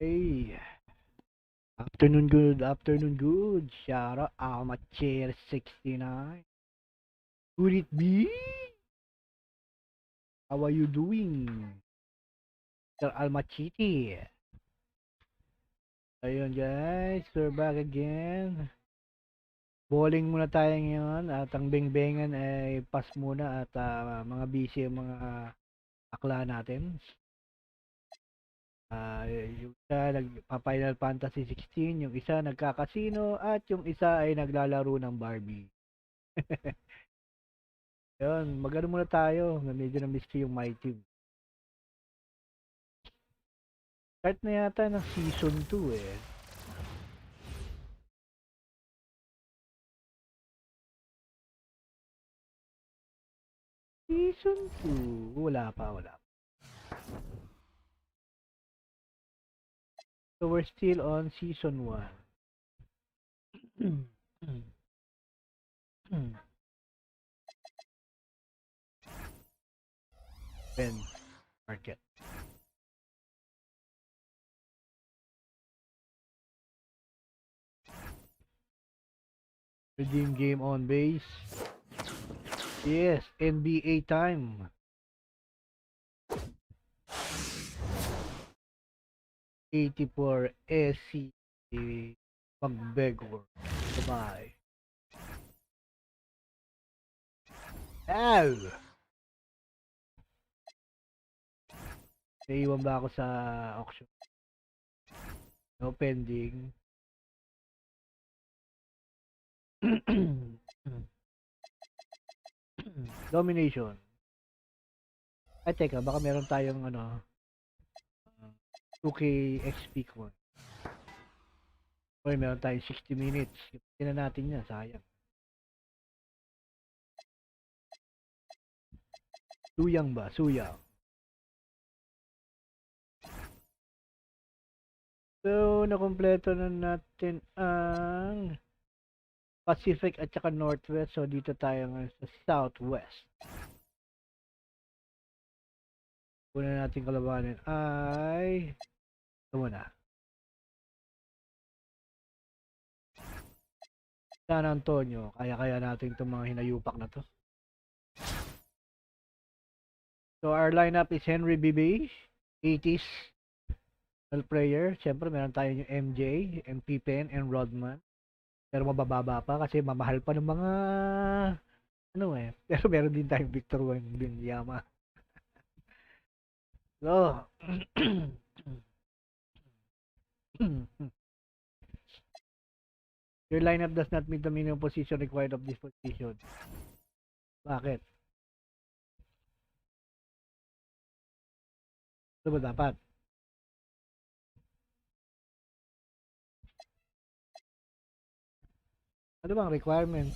Hey, afternoon, good. Shout out Almacher 69. Could it be? How are you doing? Sir Almachiti. Ayun guys, we're back again. Bowling muna tayo ngayon at ang beng-bengan ay pass muna at mga busy ang mga akla natin. Yung isa nagpa-Final Fantasy 16, yung isa nagka-casino at yung isa ay naglalaro ng Barbie. Yun, magano muna tayo. Medyo na-miss ko yung my team. Start na yata ng season 2 eh. Season 2? Wala pa. So we're still on season 1. Ben, market. Redeem game on base. Yes, NBA time. $84 SC Pagbegor. Goodbye. Ow! Naiwan ba ako sa auction? No pending. Domination. Ay, teka, baka meron tayong 2K XP coin. Oy, meron tayong 60 minutes. Tingnan natin yan, sayang. Suyang ba? Suyang. So, nakompleto na natin ang Pacific at saka Northwest. So, dito tayo ngayon sa Southwest. Una natin kalabanin ay ito muna. San Antonio. Kaya-kaya natin itong mga hinayupak na to. So, our lineup is Henry BB, 80s player. Siyempre, meron tayo yung MJ, and Pippen, and Rodman. Pero mabababa pa kasi mamahal pa ng mga Pero meron din tayong Victor Wembanyama. So, your lineup does not meet the minimum position required of this position. Bakit? Ano ba dapat? Ano bang requirement?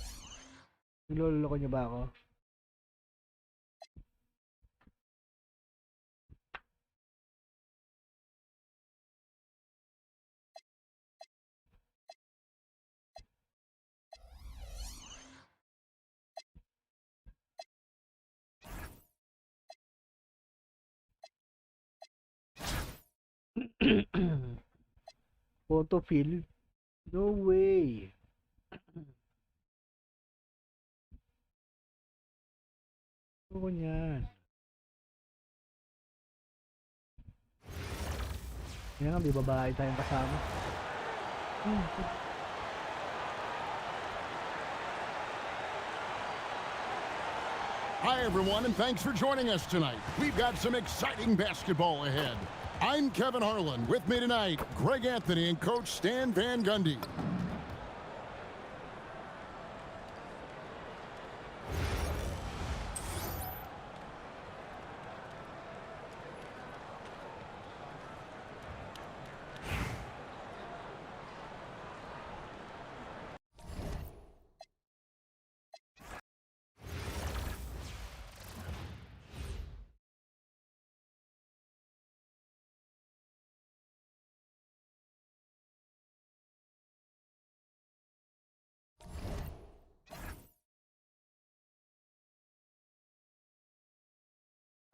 Niloloko nyo ba ako? Photo fill? No way. Ano yan? Yan nga, may babae tayong kasama. Hi, everyone, and thanks for joining us tonight. We've got some exciting basketball ahead. I'm Kevin Harlan. With me tonight, Greg Anthony and Coach Stan Van Gundy.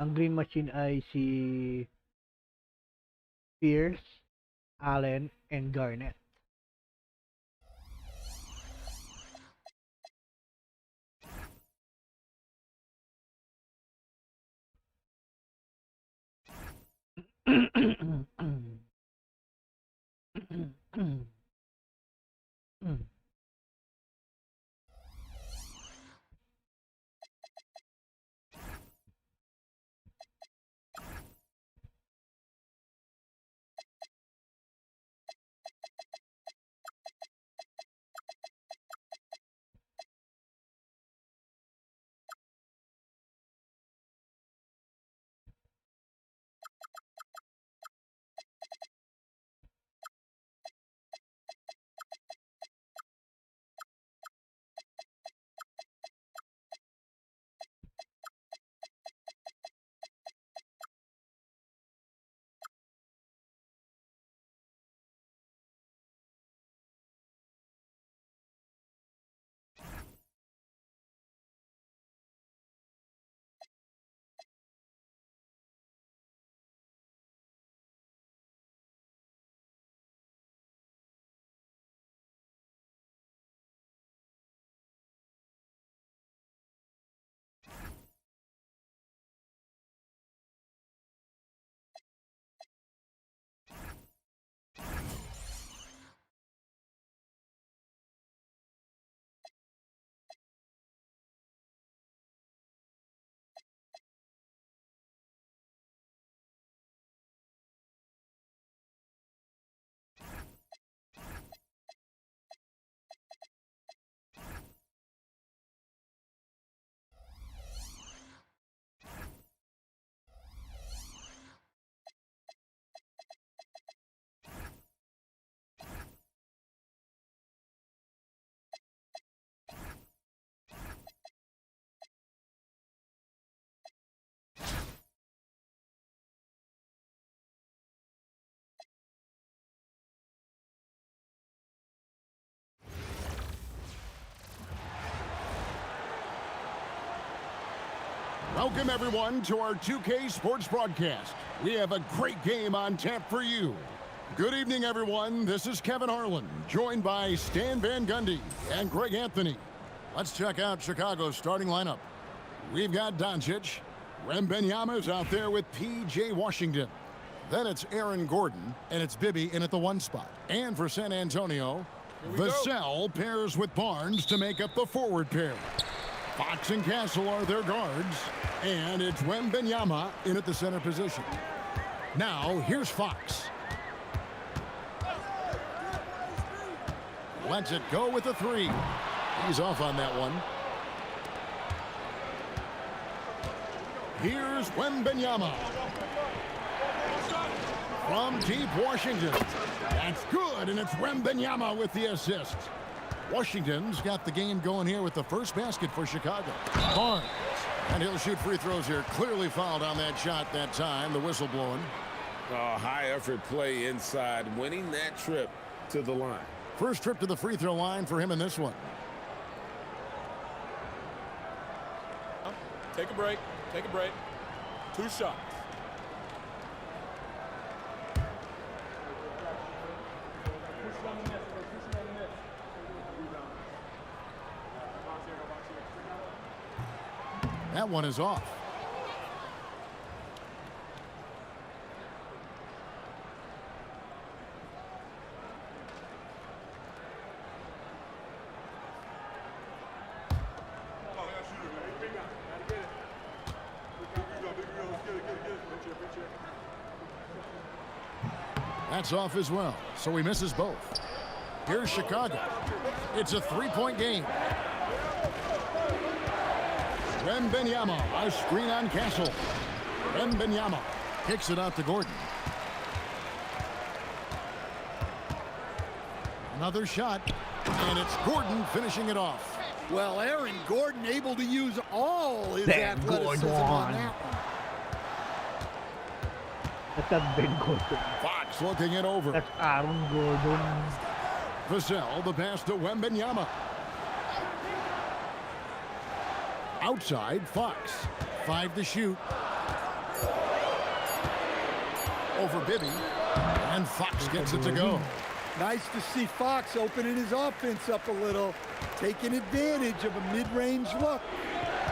Ang green machine ay si Pierce. Allen, and Garnett. Welcome, everyone, to our 2K Sports broadcast. We have a great game on tap for you. Good evening, everyone. This is Kevin Harlan, joined by Stan Van Gundy and Greg Anthony. Let's check out Chicago's starting lineup. We've got Doncic. Wembanyama's out there with P.J. Washington. Then it's Aaron Gordon, and it's Bibby in at the 1 spot. And for San Antonio, Vassell pairs with Barnes to make up the forward pair. Fox and Castle are their guards, and it's Wembanyama in at the center position. Now, here's Fox. Lets it go with a 3. He's off on that one. Here's Wembanyama. From deep Washington. That's good, and it's Wembanyama with the assist. Washington's got the game going here with the first basket for Chicago. Barnes. And he'll shoot free throws here. Clearly fouled on that shot that time. The whistle blowing. High effort play inside, winning that trip to the line. First trip to the free throw line for him in this one. Take a break. Take a break. 2 shots. That one is off. That's off as well, so he misses both. Here's Chicago. It's a 3-point game. Wembanyama, a screen on Castle. Wembanyama kicks it out to Gordon. Another shot, and it's Gordon finishing it off. Well, Aaron Gordon able to use all his Ben athleticism Gordon. on that one. That's not Ben Gordon. Fox looking it over. That's Aaron Gordon. Vassell, the pass to Wembanyama. Outside, Fox. 5 to shoot. Over Bibby. And Fox gets it to go. Nice to see Fox opening his offense up a little, taking advantage of a mid-range look.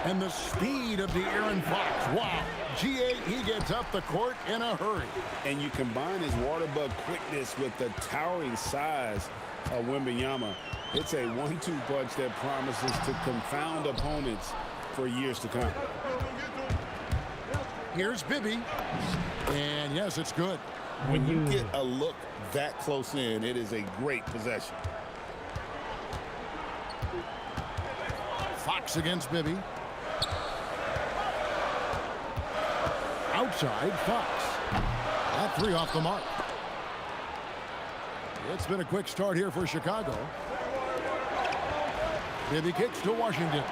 And the speed of De'Aaron Fox. Wow. G.A., he gets up the court in a hurry. And you combine his water bug quickness with the towering size of Wembanyama. It's a 1-2 punch that promises to confound opponents for years to come. Here's Bibby. And yes, it's good. When you get a look that close in, it is a great possession. Fox against Bibby. Outside, Fox. That three off the mark. It's been a quick start here for Chicago. Bibby kicks to Washington.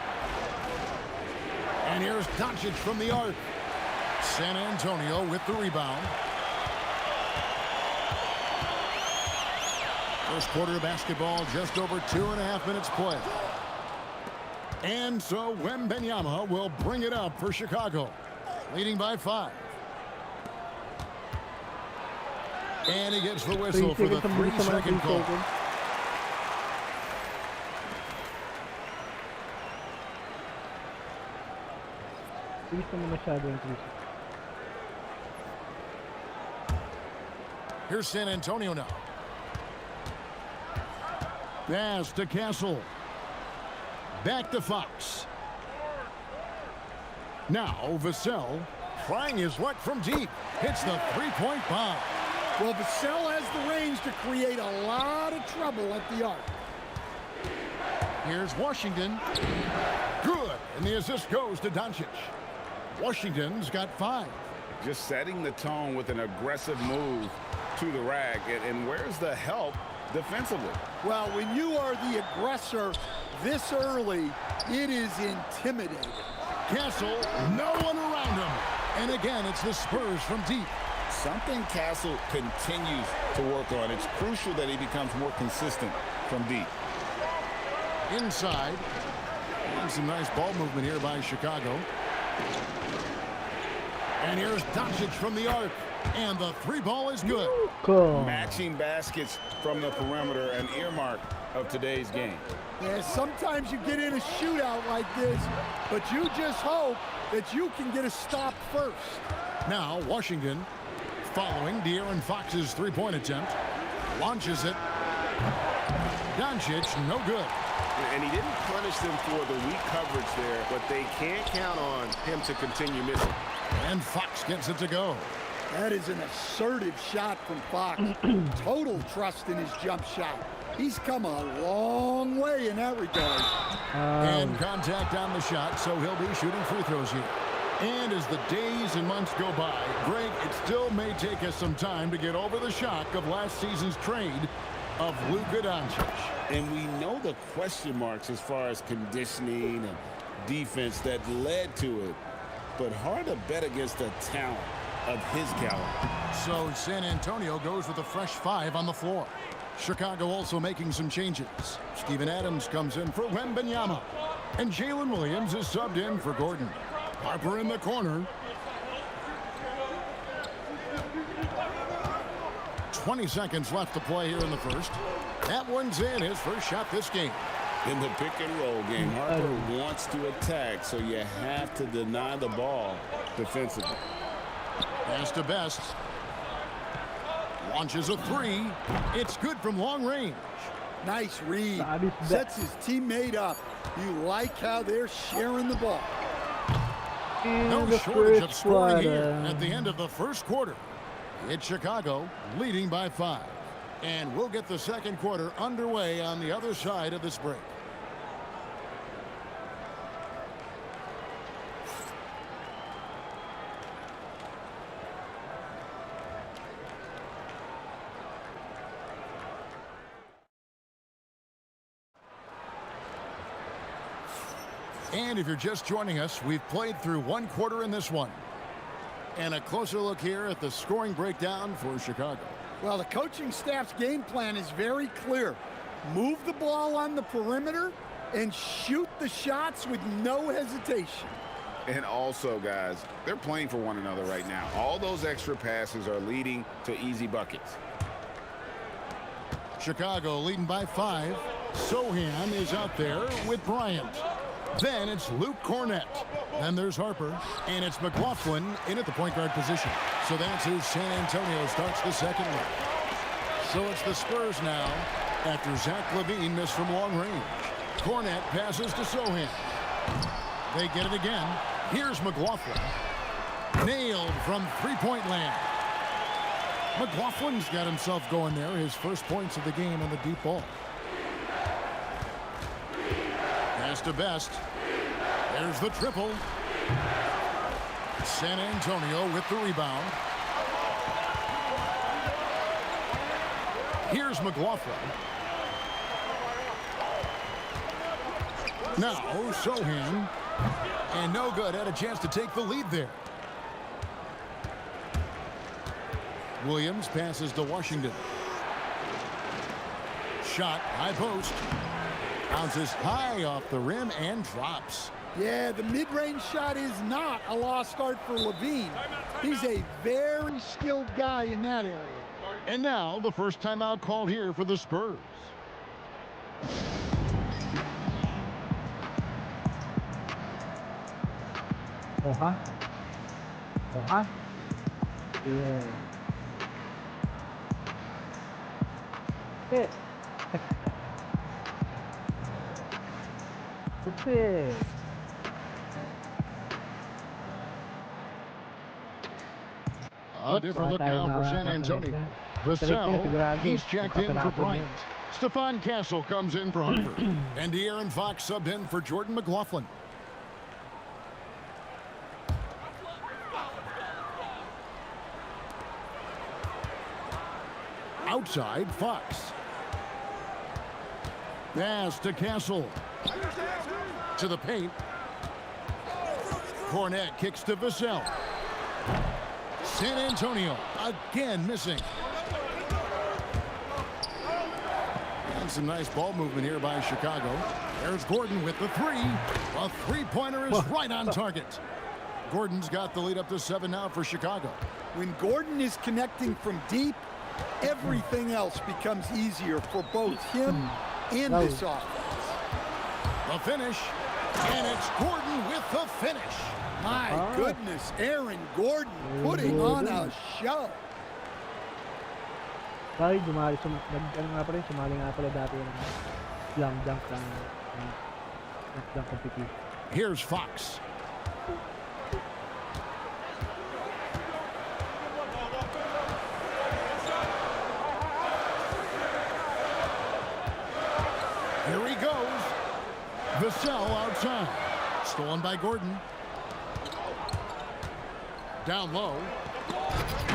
And here's Doncic from the arc. San Antonio with the rebound. First quarter of basketball, just over 2.5 minutes play. And so Wembanyama will bring it up for Chicago, leading by 5. And he gets the whistle for the 3-second call. Here's San Antonio now. Pass to Castle. Back to Fox. Now Vassell trying his luck from deep. Hits the three-point bomb. Well, Vassell has the range to create a lot of trouble at the arc. Here's Washington. Good. And the assist goes to Doncic. Washington's got 5. Just setting the tone with an aggressive move to the rack. And where's the help defensively? Well, when you are the aggressor this early, it is intimidating. Castle, no one around him. And again, it's the Spurs from deep. Something Castle continues to work on. It's crucial that he becomes more consistent from deep. Inside. And some nice ball movement here by Chicago. And here's Doncic from the arc. And the 3-ball is good. Cool. Matching baskets from the perimeter, an earmark of today's game. Yeah, sometimes you get in a shootout like this, but you just hope that you can get a stop first. Now Washington, following De'Aaron Fox's three-point attempt, launches it. Doncic, no good. And he didn't punish them for the weak coverage there, but they can't count on him to continue missing. And Fox gets it to go. That is an assertive shot from Fox. Total trust in his jump shot. He's come a long way in that regard. And contact on the shot, so he'll be shooting free throws here. And as the days and months go by, Greg, it still may take us some time to get over the shock of last season's trade of Luka Doncic. And we know the question marks as far as conditioning and defense that led to it, but hard to bet against the talent of his caliber. So San Antonio goes with a fresh 5 on the floor. Chicago also making some changes. Steven Adams comes in for Wembanyama, and Jalen Williams is subbed in for Gordon. Harper in the corner. 20 seconds left to play here in the first. That one's in, his first shot this game. In the pick and roll game, Harper wants to attack, so you have to deny the ball defensively. Pass to Best. Launches a 3. It's good from long range. Nice read. Sets his teammate up. You like how they're sharing the ball. No shortage of scoring here at the end of the first quarter. It's Chicago leading by 5. And we'll get the second quarter underway on the other side of this break. And if you're just joining us, we've played through one quarter in this one. And a closer look here at the scoring breakdown for Chicago. Well, the coaching staff's game plan is very clear. Move the ball on the perimeter and shoot the shots with no hesitation. And also, guys, they're playing for one another right now. All those extra passes are leading to easy buckets. Chicago leading by 5. Sohan is out there with Bryant. Then it's Luke Cornett. Then there's Harper. And it's McLaughlin in at the point guard position. So that's who San Antonio starts the second one. So it's the Spurs now after Zach LaVine missed from long range. Cornett passes to Sohan. They get it again. Here's McLaughlin. Nailed from three-point land. McLaughlin's got himself going there. His first points of the game on the deep ball. Pass to Best. There's the triple. San Antonio with the rebound. Here's McLaughlin. Now Sohan. And no good. Had a chance to take the lead there. Williams passes to Washington. Shot, high post. Bounces high off the rim and drops. Yeah, the mid-range shot is not a lost art for LaVine. He's a very skilled guy in that area. And now the first timeout called here for the Spurs. Oha. Oha. Yeah. Hit. Hit. A different look now for San Antonio. Vassell, he's checked in for Bryant. Stephon Castle comes in for Harper. And De'Aaron Fox subbed in for Jordan McLaughlin. Outside, Fox. Pass to Castle. To the paint. Cornett kicks to Vassell. San Antonio again missing. And some nice ball movement here by Chicago. There's Gordon with the three. A three-pointer is right on target. Gordon's got the lead up to 7 now for Chicago. When Gordon is connecting from deep, everything else becomes easier for both him and this offense. The finish, and it's Gordon with the finish. My goodness, Aaron Gordon putting on a show. Ay, dumali, ano nga pa rin, sumali nga pala dati yung slam dunk competition. Here's Fox. Here he goes. Vassell outside. Stolen by Gordon. Down low.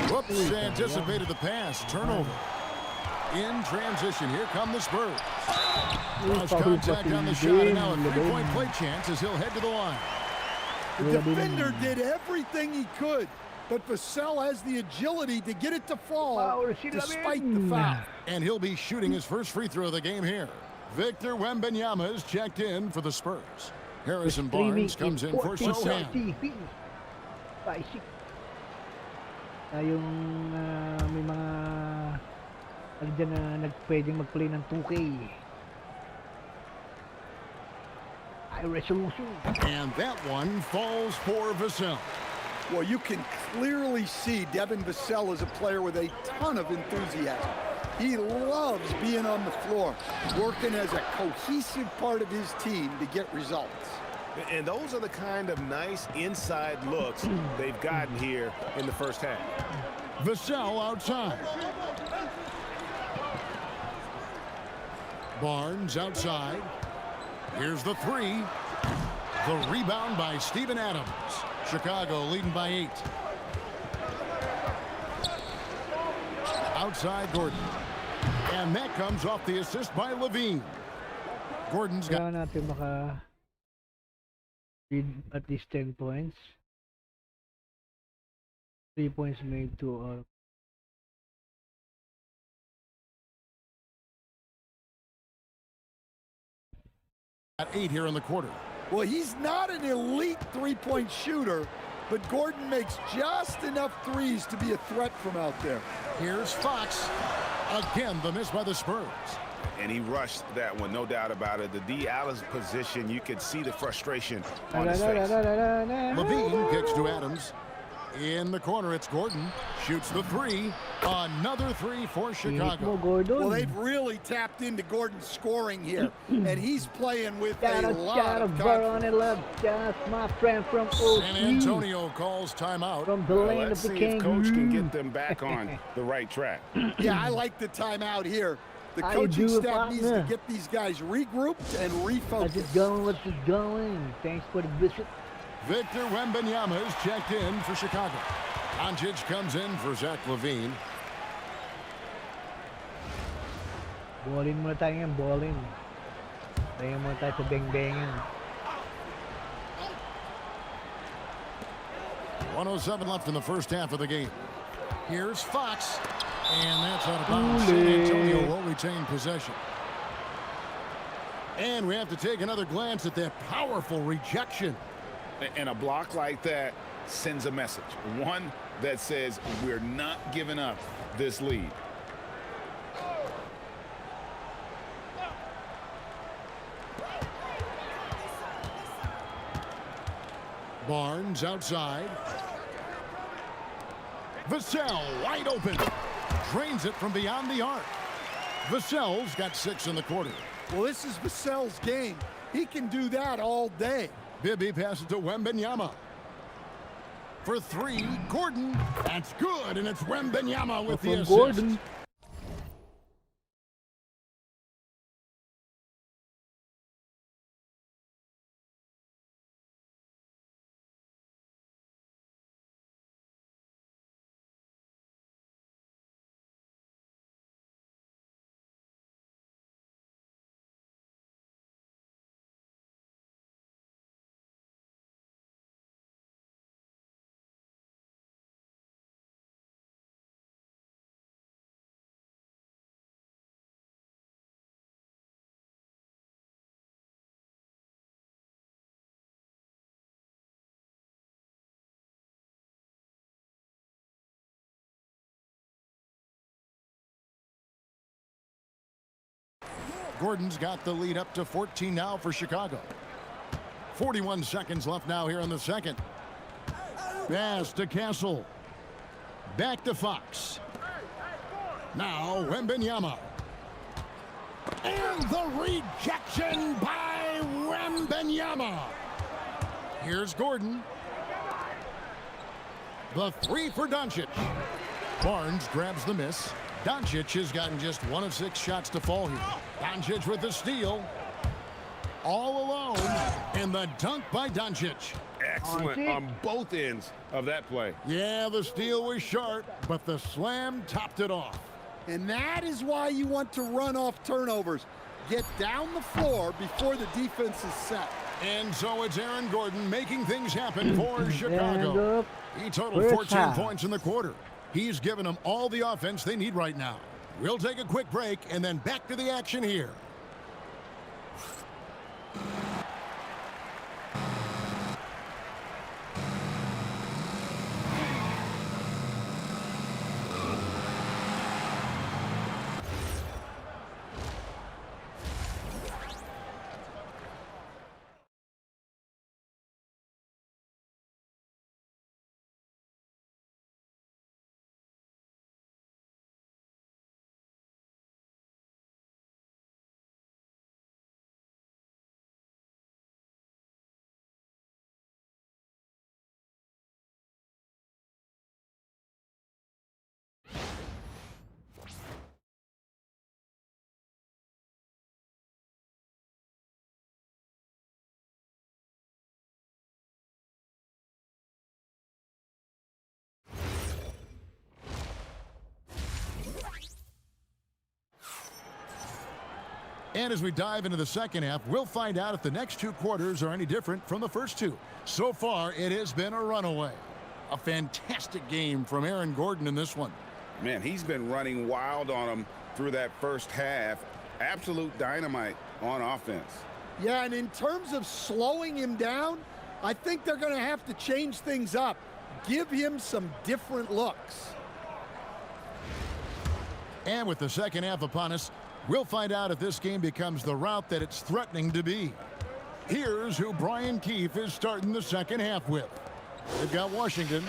Whoops, anticipated the pass. Turnover. In transition, here come the Spurs. Lost contact on the shot, and now a three-point play chance as he'll head to the line. The defender did everything he could, but Vassell has the agility to get it to fall despite the foul. And he'll be shooting his first free throw of the game here. Victor Wembanyama is checked in for the Spurs. Harrison Barnes comes in for Sohan. Yung may mga dyan na pwedeng mag-play ng 2K. High resolution. And that one falls for Vassell. Well, you can clearly see Devin Vassell is a player with a ton of enthusiasm. He loves being on the floor, working as a cohesive part of his team to get results. And those are the kind of nice inside looks they've gotten here in the first half. Vassell outside. Barnes outside. Here's the three. The rebound by Steven Adams. Chicago leading by 8. Outside Gordon. And that comes off the assist by LaVine. Gordon's got... Kailangan natin maka lead at least 10 points. 3 points made to or at 8 here in the quarter. Well, he's not an elite three-point shooter, but Gordon makes just enough threes to be a threat from out there. Here's Fox. Again, the miss by the Spurs. And he rushed that one, no doubt about it. The D. Allen's position, you could see the frustration on his face. Levine kicks to Adams. In the corner, it's Gordon. Shoots the three. Another three for Chicago. Well, they've really tapped into Gordon's scoring here, and he's playing with a lot of confidence. My friend from San Antonio calls timeout. From the Well, land let's of the see if Coach can kangaroo. get them back on the right track. Yeah, I like the timeout here. The How you coaching do it, staff needs to partner? get these guys regrouped and What's refocused. it going? What's it going? Thanks for the visit. Victor Wembanyama is checked in for Chicago. Doncic comes in for Zach Levine. Ballin muna tayo ngayon, ballin. Tayo muna tayo sa beng-bengan. 1:07 left in the first half of the game. Here's Fox. And that's out of bounds. San Antonio will retain possession. And we have to take another glance at that powerful rejection. And a block like that sends a message. One that says we're not giving up this lead. Barnes outside. Vassell wide open. Drains it from beyond the arc. Vassell's got 6 in the quarter. Well, this is Vassell's game. He can do that all day. Bibby passes to Wembanyama. For 3, Gordon. That's good, and it's Wembanyama with the From assist. Gordon. Gordon's got the lead up to 14 now for Chicago. 41 seconds left now here in the second. Pass to Castle. Back to Fox. Now Wembanyama. And the rejection by Wembanyama. Here's Gordon. The 3 for Doncic. Barnes grabs the miss. Doncic has gotten just 1 of 6 shots to fall here. Doncic with the steal. All alone. And the dunk by Doncic. Excellent on both ends of that play. Yeah, the steal was short, but the slam topped it off. And that is why you want to run off turnovers. Get down the floor before the defense is set. And so it's Aaron Gordon making things happen for Chicago. He totaled First 14 half. points in the quarter. He's given them all the offense they need right now. We'll take a quick break and then back to the action here. And as we dive into the second half, we'll find out if the next 2 quarters are any different from the first 2. So far, it has been a runaway. A fantastic game from Aaron Gordon in this one. Man, he's been running wild on them through that first half. Absolute dynamite on offense. Yeah, and in terms of slowing him down, I think they're going to have to change things up. Give him some different looks. And with the second half upon us, we'll find out if this game becomes the route that it's threatening to be. Here's who Brian Keefe is starting the second half with. They've got Washington.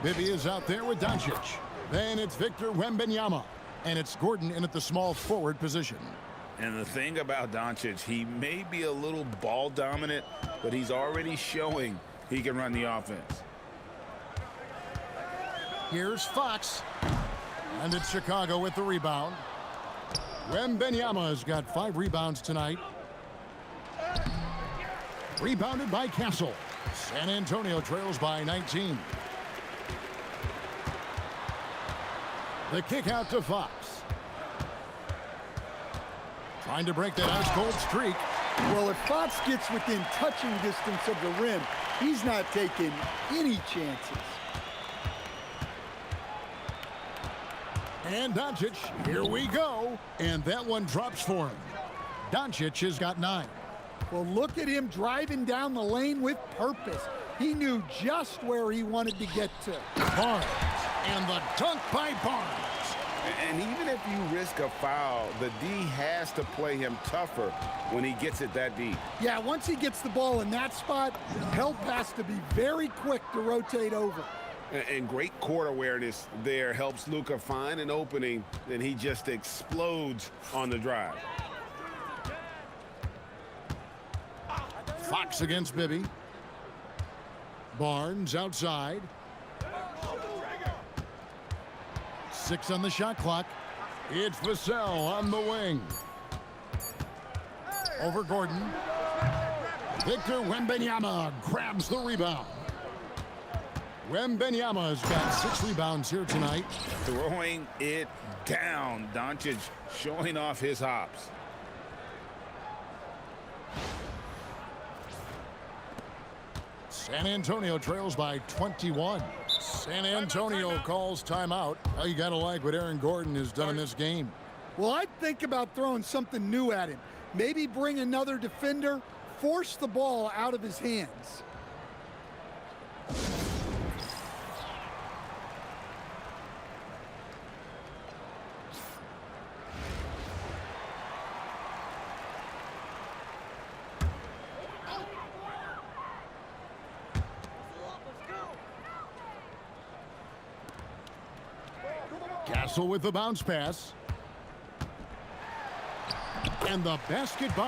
Bibby is out there with Doncic. Then it's Victor Wembanyama. And it's Gordon in at the small forward position. And the thing about Doncic, he may be a little ball dominant, but he's already showing he can run the offense. Here's Fox. And it's Chicago with the rebound. Wembanyama has got 5 rebounds tonight. Rebounded by Castle. San Antonio trails by 19. The kick out to Fox. Trying to break that ice-cold streak. Well, if Fox gets within touching distance of the rim, he's not taking any chances. And Doncic, here we go. And that one drops for him. Doncic has got 9. Well, look at him driving down the lane with purpose. He knew just where he wanted to get to. Barnes, and the dunk by Barnes. And even if you risk a foul, the D has to play him tougher when he gets it that deep. Yeah, once he gets the ball in that spot, help has to be very quick to rotate over. And great court awareness there helps Luka find an opening, and he just explodes on the drive. Fox against Bibby. Barnes outside. 6 on the shot clock. It's Vassell on the wing. Over Gordon. Victor Wembanyama grabs the rebound. Wembanyama has got 6 rebounds here tonight. Throwing it down. Doncic showing off his hops. San Antonio trails by 21. San Antonio calls timeout. Well, you got to like what Aaron Gordon has done in this game. Well, I'd think about throwing something new at him. Maybe bring another defender, force the ball out of his hands. Castle with the bounce pass. And the basket by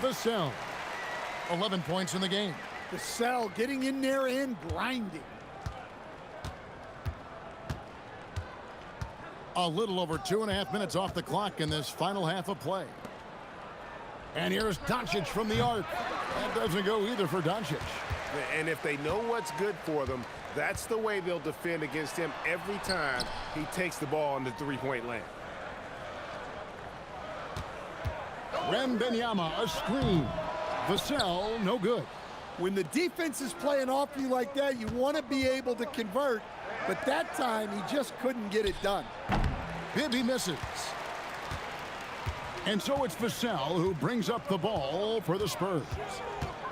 Vassell. 11 points in the game. Vassell getting in there and grinding. A little over 2.5 minutes off the clock in this final half of play. And here's Doncic from the arc. That doesn't go either for Doncic. And if they know what's good for them, that's the way they'll defend against him every time he takes the ball in the three-point lane. Wembanyama, a screen. Vassell, no good. When the defense is playing off you like that, you want to be able to convert, but that time he just couldn't get it done. Bibby misses. And so it's Vassell who brings up the ball for the Spurs.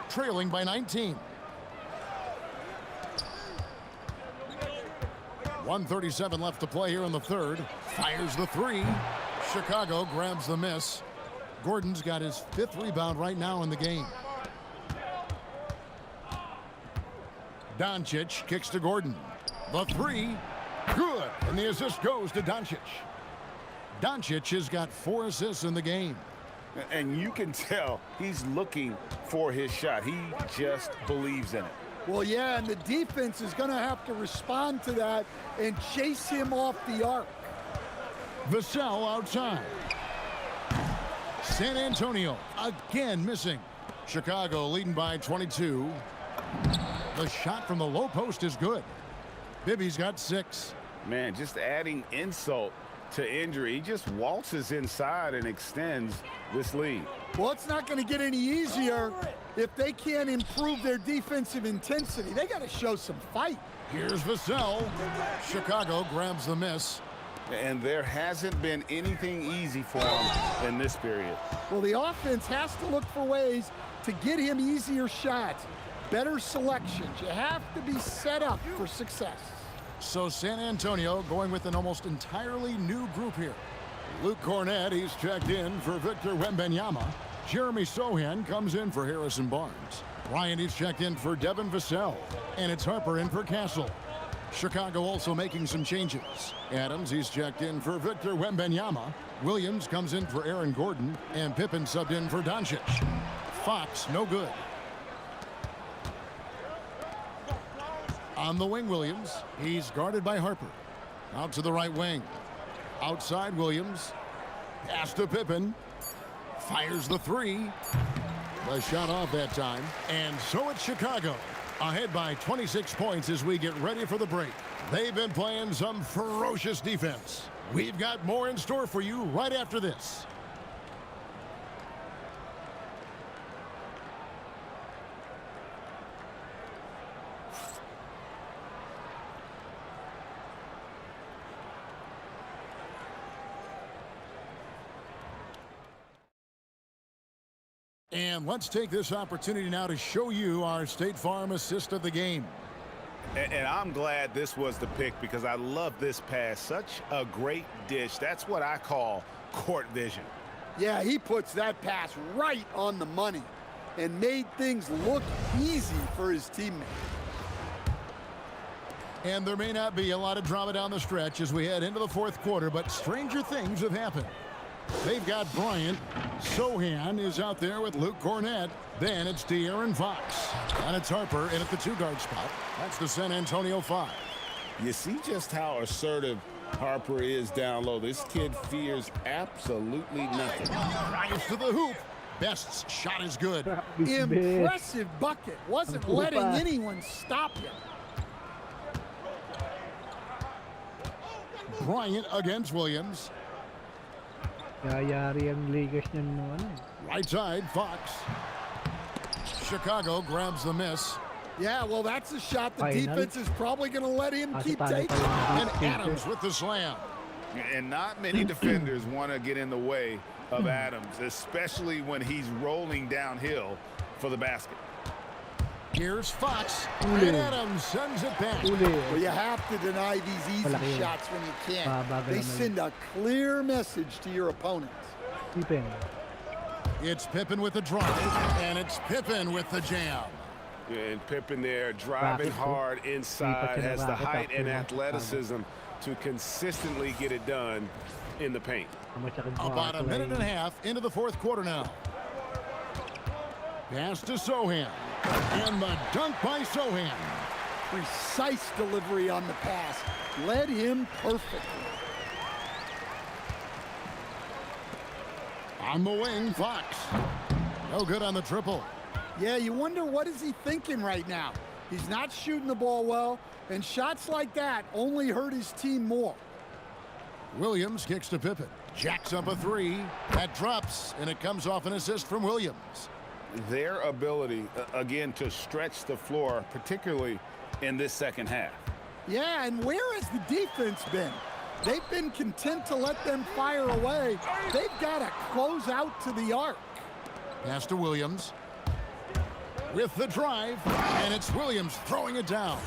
Trailing by 19. 1:37 left to play here in the third. Fires the three. Chicago grabs the miss. Gordon's got his 5th rebound right now in the game. Doncic kicks to Gordon. The three, good. And the assist goes to Doncic. Doncic has got 4 assists in the game. And you can tell he's looking for his shot. He just believes in it. Well, yeah, and the defense is going to have to respond to that and chase him off the arc. Vassell outside. San Antonio again missing. Chicago leading by 22. The shot from the low post is good. Bibby's got 6. Man, just adding insult to injury. He just waltzes inside and extends this lead. Well, it's not going to get any easier if they can't improve their defensive intensity. They got to show some fight. Here's Vassell. Chicago grabs the miss. And there hasn't been anything easy for him in this period. Well, the offense has to look for ways to get him easier shots, better selections. You have to be set up for success. So San Antonio going with an almost entirely new group here. Luke Cornett, he's checked in for Victor Wembanyama. Jeremy Sohan comes in for Harrison Barnes. Bryant, he's checked in for Devin Vassell. And it's Harper in for Castle. Chicago also making some changes. Adams, he's checked in for Victor Wembanyama. Williams comes in for Aaron Gordon. And Pippen subbed in for Doncic. Fox, no good. On the wing, Williams. He's guarded by Harper. Out to the right wing. Outside, Williams. Pass to Pippen. Fires the three. The shot off that time. And so it's Chicago. Ahead by 26 points as we get ready for the break. They've been playing some ferocious defense. We've got more in store for you right after this. And let's take this opportunity now to show you our State Farm assist of the game. And I'm glad this was the pick because I love this pass. Such a great dish. That's what I call court vision. Yeah, he puts that pass right on the money and made things look easy for his teammate. And there may not be a lot of drama down the stretch as we head into the fourth quarter, but stranger things have happened. They've got Bryant. Sohan is out there with Luke Cornett. Then it's De'Aaron Fox. And it's Harper in at the 2-guard spot. That's the San Antonio 5. You see just how assertive Harper is down low. This kid fears absolutely nothing. Drives to the hoop. Best's shot is good. Impressive bucket. Wasn't letting anyone stop him. Bryant against Williams. Yayari ang Lakers niyan no ano. Right side, Fox. Chicago grabs the miss. Yeah, well, that's a shot the Final. defense is probably going to let him keep taking. And Adams with the slam. And not many defenders want to get in the way of Adams, especially when he's rolling downhill for the basket. Here's Fox. And Adams sends it back. Well, you have to deny these easy Malaki yun. shots when you can't. Babagal They naman send a clear message to your opponents. Pippen. It's Pippen with the drive. And it's Pippen with the jam. And Pippen there driving hard inside, has the height and athleticism to consistently get it done in the paint. About a minute and a half into the fourth quarter now. Pass to Sohan. And the dunk by Sohan. Precise delivery on the pass. Led him perfectly. On the wing, Fox. No good on the triple. Yeah, you wonder what is he thinking right now. He's not shooting the ball well, and shots like that only hurt his team more. Williams kicks to Pippen. Jacks up a three. That drops, and it comes off an assist from Williams. Their ability, again, to stretch the floor, particularly in this second half. Yeah, and where has the defense been? They've been content to let them fire away. They've got to close out to the arc. Pass to Williams. With the drive, and it's Williams throwing it down.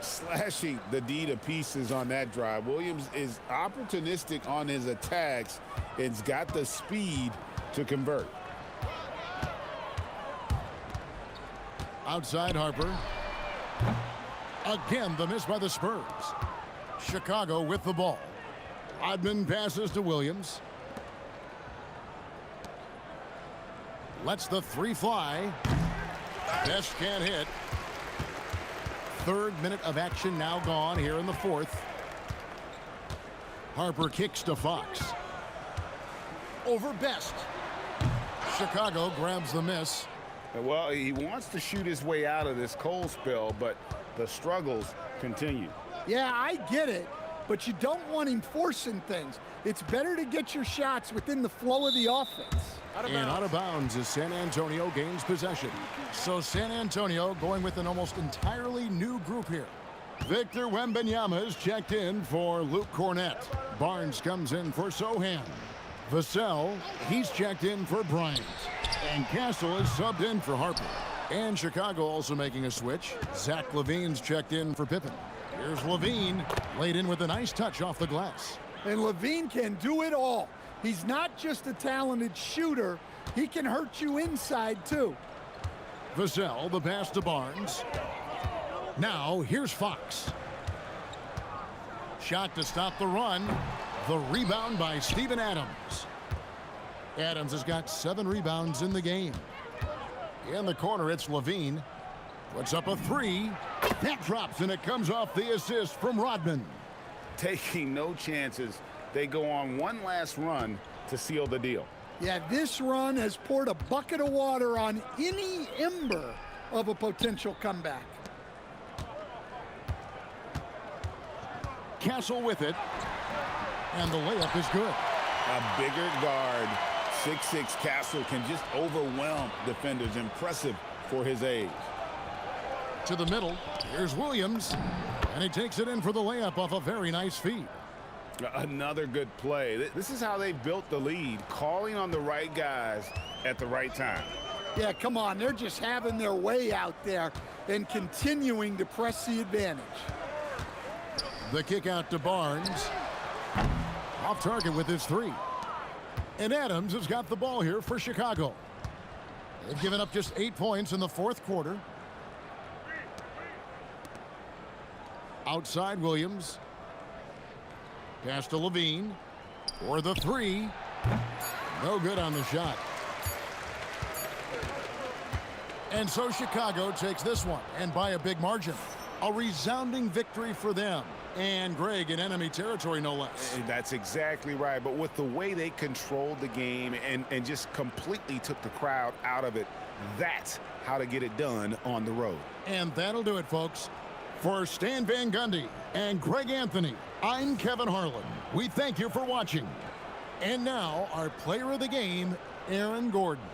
Slashing the D to pieces on that drive. Williams is opportunistic on his attacks. It's got the speed to convert. Outside Harper. Again, the miss by the Spurs. Chicago with the ball. Rodman passes to Williams. Lets the three fly. Best can't hit. Third minute of action now gone here in the fourth. Harper kicks to Fox. Over Best. Chicago grabs the miss. Well, he wants to shoot his way out of this cold spell, but the struggles continue. Yeah, I get it, but you don't want him forcing things. It's better to get your shots within the flow of the offense. And out of bounds as San Antonio gains possession. So San Antonio going with an almost entirely new group here. Victor Wembanyama is checked in for Luke Cornett. Barnes comes in for Sohan. Vassell, he's checked in for Bryant. And Castle is subbed in for Harper. And Chicago also making a switch. Zach LaVine's checked in for Pippen. Here's Levine, laid in with a nice touch off the glass. And Levine can do it all. He's not just a talented shooter. He can hurt you inside, too. Vassell, the pass to Barnes. Now, here's Fox. Shot to stop the run. The rebound by Steven Adams. Adams has got 7 rebounds in the game. In the corner, it's Levine. Puts up a three. That drops, and it comes off the assist from Rodman. Taking no chances. They go on one last run to seal the deal. Yeah, this run has poured a bucket of water on any ember of a potential comeback. Castle with it. And the layup is good. A bigger guard, 6'6" Castle, can just overwhelm defenders. Impressive for his age. To the middle. Here's Williams. And he takes it in for the layup off a very nice feed. Another good play. This is how they built the lead, calling on the right guys at the right time. Yeah, come on. They're just having their way out there and continuing to press the advantage. The kick out to Barnes. Off target with his three. And Adams has got the ball here for Chicago. They've given up just 8 points in the fourth quarter. Outside Williams. Pass to Levine. For the three. No good on the shot. And so Chicago takes this one, and by a big margin. A resounding victory for them. And Greg, in enemy territory, no less. That's exactly right. But with the way they controlled the game and just completely took the crowd out of it, that's how to get it done on the road. And that'll do it, folks. For Stan Van Gundy and Greg Anthony, I'm Kevin Harlan. We thank you for watching. And now, our player of the game, Aaron Gordon.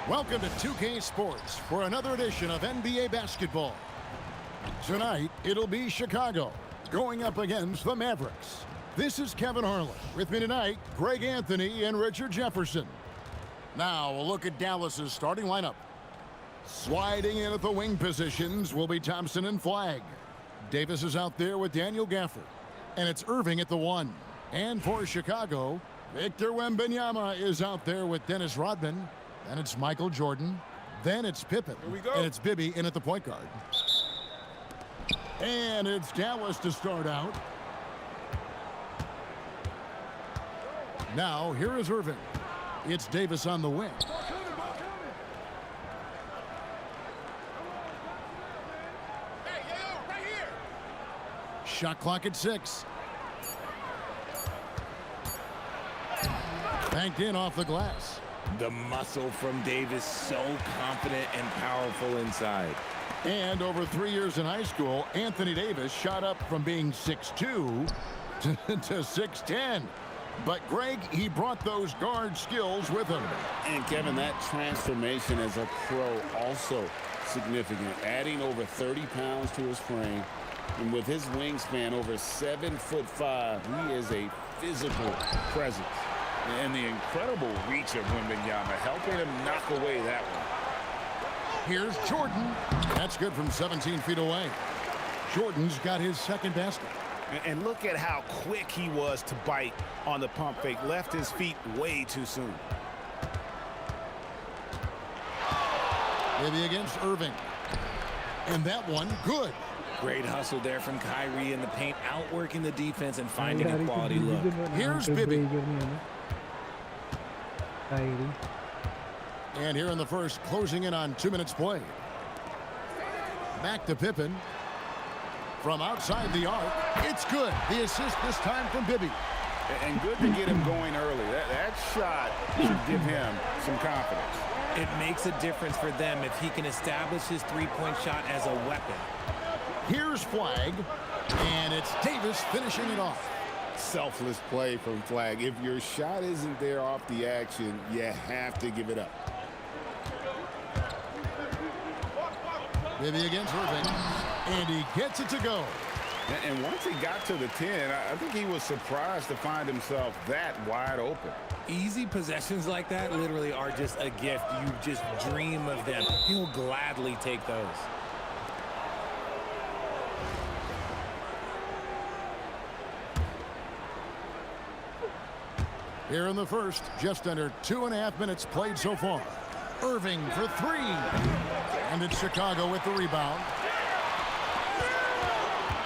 Welcome to 2K Sports for another edition of NBA basketball. Tonight, it'll be Chicago going up against the Mavericks. This is Kevin Harlan. With me tonight, Greg Anthony and Richard Jefferson. Now, a look at Dallas's starting lineup. Sliding in at the wing positions will be Thompson and Flagg. Davis is out there with Daniel Gafford. And it's Irving at the 1. And for Chicago, Victor Wembanyama is out there with Dennis Rodman. Then it's Michael Jordan. Then it's Pippen. Here we go. And it's Bibby in at the point guard. And it's Dallas to start out. Now, here is Irving. It's Davis on the wing. Shot clock at 6. Banked in off the glass. The muscle from Davis, so confident and powerful inside. And over 3 years in high school, Anthony Davis shot up from being 6'2" to 6'10". But Greg, he brought those guard skills with him. And Kevin, that transformation as a pro also significant. Adding over 30 pounds to his frame. And with his wingspan over 7'5", he is a physical presence. And the incredible reach of Wembanyama helping him knock away that one. Here's Jordan. That's good from 17 feet away. Jordan's got his second basket. And look at how quick he was to bite on the pump fake. Left his feet way too soon. Maybe against Irving. And that one, good. Great hustle there from Kyrie in the paint, outworking the defense and finding a quality look. Here's Bibby. And here in the first, closing in on 2 minutes played. Back to Pippen. From outside the arc, it's good. The assist this time from Bibby. And good to get him going early. That shot should give him some confidence. It makes a difference for them if he can establish his three-point shot as a weapon. Here's Flagg, and it's Davis finishing it off. Selfless play from Flagg. If your shot isn't there off the action, you have to give it up. Bibby against Irving, and he gets it to go. And once he got to the 10, I think he was surprised to find himself that wide open. Easy possessions like that literally are just a gift. You just dream of them. He'll gladly take those. Here in the first, just under 2.5 minutes played so far. Irving for 3. And it's Chicago with the rebound.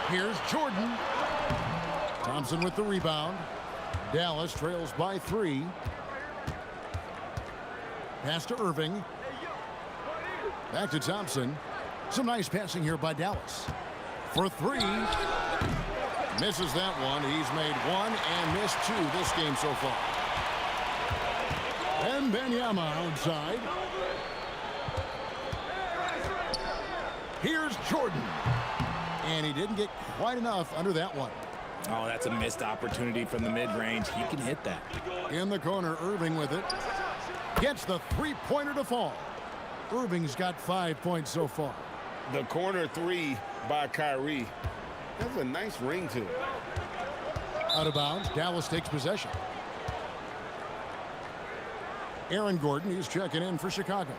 Here's Jordan. Thompson with the rebound. Dallas trails by 3. Pass to Irving. Back to Thompson. Some nice passing here by Dallas. For 3. Misses that one. He's made 1 and missed 2 this game so far. And Wembanyama outside. Here's Jordan. And he didn't get quite enough under that one. Oh, that's a missed opportunity from the mid-range. He can hit that. In the corner, Irving with it. Gets the three-pointer to fall. Irving's got 5 points so far. The corner 3 by Kyrie. That's a nice ring to it. Out of bounds, Dallas takes possession. Aaron Gordon is checking in for Chicago.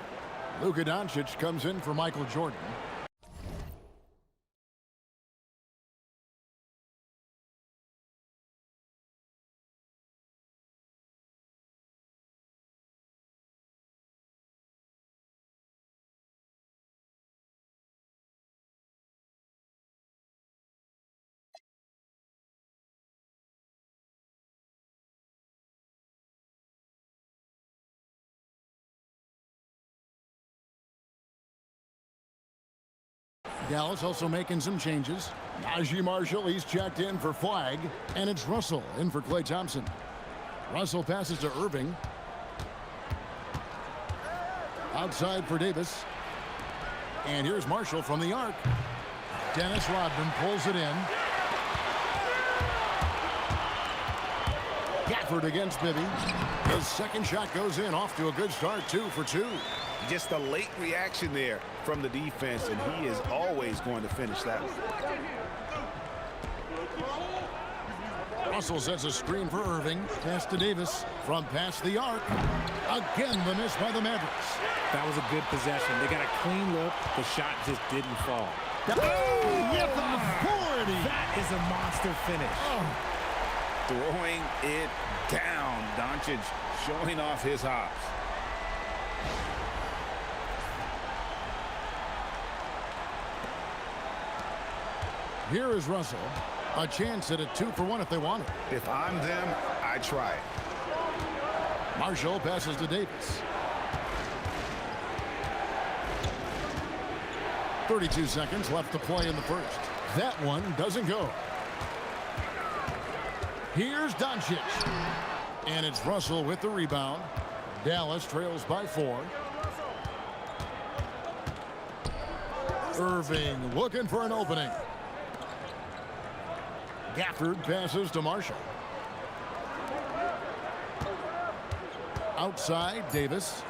Luka Doncic comes in for Michael Jordan. Dallas also making some changes. Najee Marshall, he's checked in for Flagg. And it's Russell in for Klay Thompson. Russell passes to Irving. Outside for Davis. And here's Marshall from the arc. Dennis Rodman pulls it in. Gafford against Bibby. His second shot goes in, off to a good start, 2 for 2. Just a late reaction there from the defense, and he is always going to finish that one. Russell sets a screen for Irving. Pass to Davis from past the arc. Again, the miss by the Mavericks. That was a good possession. They got a clean look. The shot just didn't fall. Oh, with authority. That is a monster finish. Throwing it down. Doncic showing off his hops. Here is Russell. A chance at a 2-for-1 if they want it. If I'm them, I try it. Marshall passes to Davis. 32 seconds left to play in the first. That one doesn't go. Here's Doncic. And it's Russell with the rebound. Dallas trails by 4. Irving looking for an opening. Gafford passes to Marshall. Outside, Davis.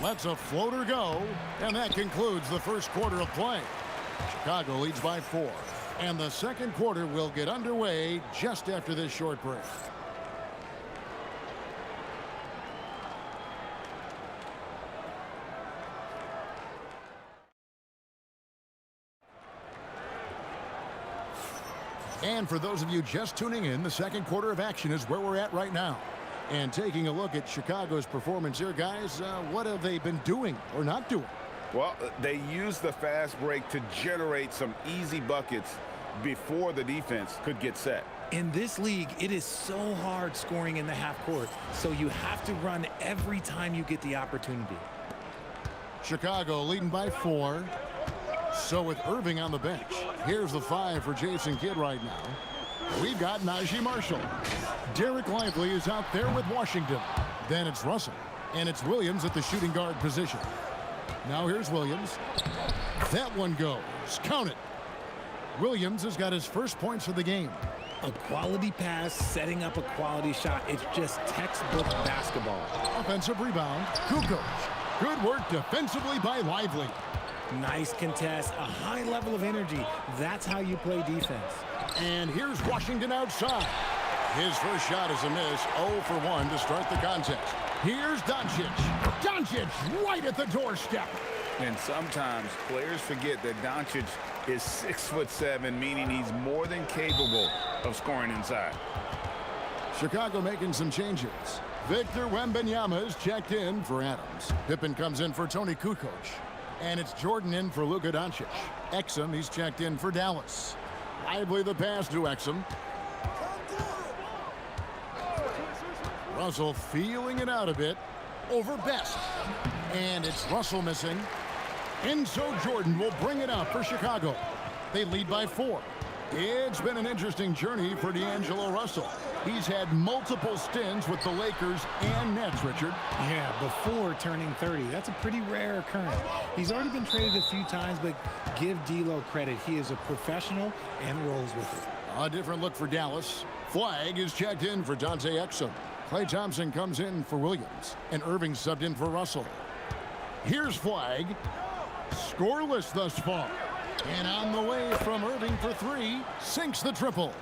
Lets a floater go, and that concludes the first quarter of play. Chicago leads by 4, and the second quarter will get underway just after this short break. And for those of you just tuning in, the second quarter of action is where we're at right now. And taking a look at Chicago's performance here, guys, what have they been doing or not doing? Well, they used the fast break to generate some easy buckets before the defense could get set. In this league, it is so hard scoring in the half court, so you have to run every time you get the opportunity. Chicago leading by 4. So with Irving on the bench, here's the 5 for Jason Kidd right now. We've got Najee Marshall. Derek Lively is out there with Washington. Then it's Russell, and it's Williams at the shooting guard position. Now here's Williams. That one goes. Count it. Williams has got his first points of the game. A quality pass, setting up a quality shot. It's just textbook basketball. Offensive rebound. Kukoc. Good work defensively by Lively. Nice contest, a high level of energy. That's how you play defense. And here's Washington outside. His first shot is a miss. 0 for 1 to start the contest. Here's Doncic. Doncic right at the doorstep. And sometimes players forget that Doncic is 6'7", meaning he's more than capable of scoring inside. Chicago making some changes. Victor Wembanyama is checked in for Adams. Pippen comes in for Tony Kukoc. And it's Jordan in for Luka Doncic. Exum, he's checked in for Dallas. Lively the pass to Exum. Russell feeling it out a bit. Over Best. And it's Russell missing. And so Jordan will bring it up for Chicago. They lead by 4. It's been an interesting journey for D'Angelo Russell. He's had multiple stints with the Lakers and Nets, Richard. Yeah, before turning 30. That's a pretty rare occurrence. He's already been traded a few times, but give D'Lo credit. He is a professional and rolls with it. A different look for Dallas. Flag is checked in for Dante Exum. Klay Thompson comes in for Williams, and Irving subbed in for Russell. Here's Flag. Scoreless thus far. And on the way from Irving for 3, sinks the triple.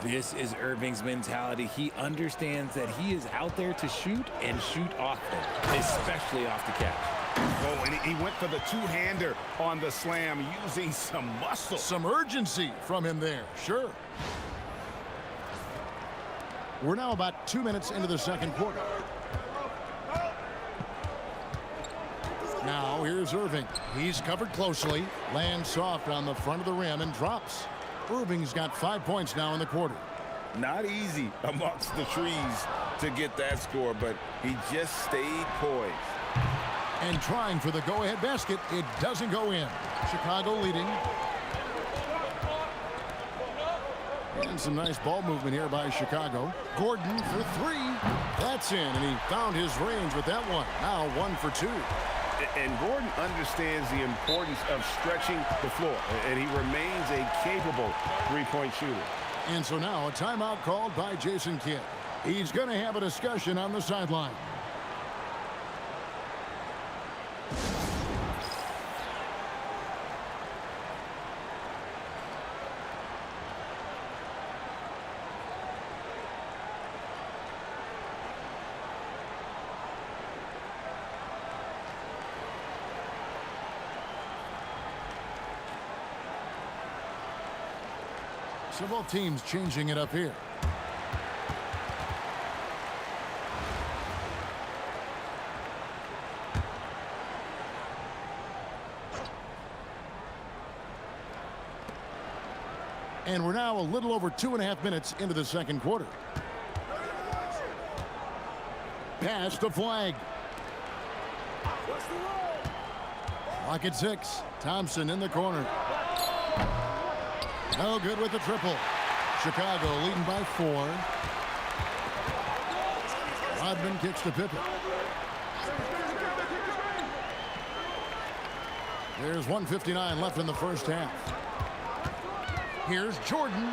This is Irving's mentality. He understands that he is out there to shoot and shoot often, especially off the catch. Oh, and he went for the two-hander on the slam using some muscle. Some urgency from him there, sure. We're now about 2 minutes into the second quarter. Now here's Irving. He's covered closely, lands soft on the front of the rim and drops. Irving's got 5 points now in the quarter. Not easy amongst the trees to get that score, but he just stayed poised. And trying for the go-ahead basket, it doesn't go in. Chicago leading. And some nice ball movement here by Chicago. Gordon for 3. That's in, and he found his range with that one. Now 1 for 2. And Gordon understands the importance of stretching the floor, and he remains a capable three-point shooter. And so now a timeout called by Jason Kidd. He's going to have a discussion on the sideline. So both teams changing it up here. And we're now a little over 2.5 minutes into the second quarter. Pass to Flag. Clock at 6. Thompson in the corner. No good with the triple. Chicago leading by 4. Rodman kicks to Pippen. There's 1:59 left in the first half. Here's Jordan.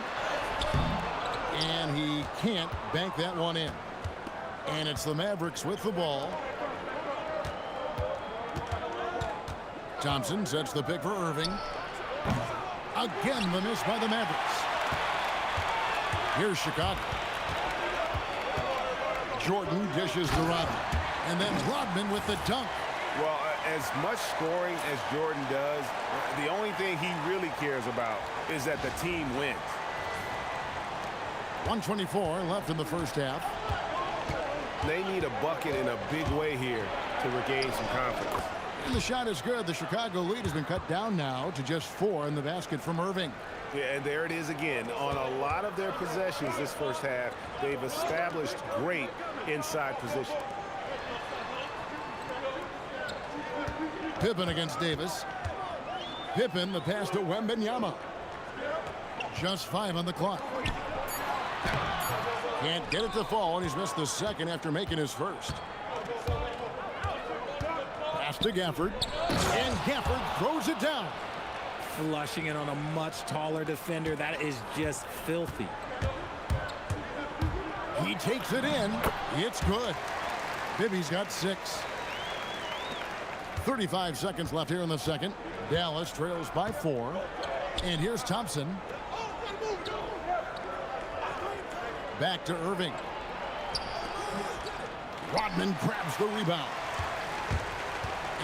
And he can't bank that one in. And it's the Mavericks with the ball. Thompson sets the pick for Irving. Again, the miss by the Mavericks. Here's Chicago. Jordan dishes to Rodman. And then Rodman with the dunk. Well, as much scoring as Jordan does, the only thing he really cares about is that the team wins. 1:24 left in the first half. They need a bucket in a big way here to regain some confidence. And the shot is good. The Chicago lead has been cut down now to just 4 in the basket from Irving. Yeah, and there it is again. On a lot of their possessions this first half, they've established great inside position. Pippen against Davis. Pippen, the pass to Wembanyama. Just 5 on the clock. Can't get it to fall, and he's missed the second after making his first. Pass to Gafford. And Gafford throws it down. Flushing it on a much taller defender. That is just filthy. He takes it in. It's good. Bibby's got 6. 35 seconds left here in the second. Dallas trails by 4. And here's Thompson. Back to Irving. Rodman grabs the rebound.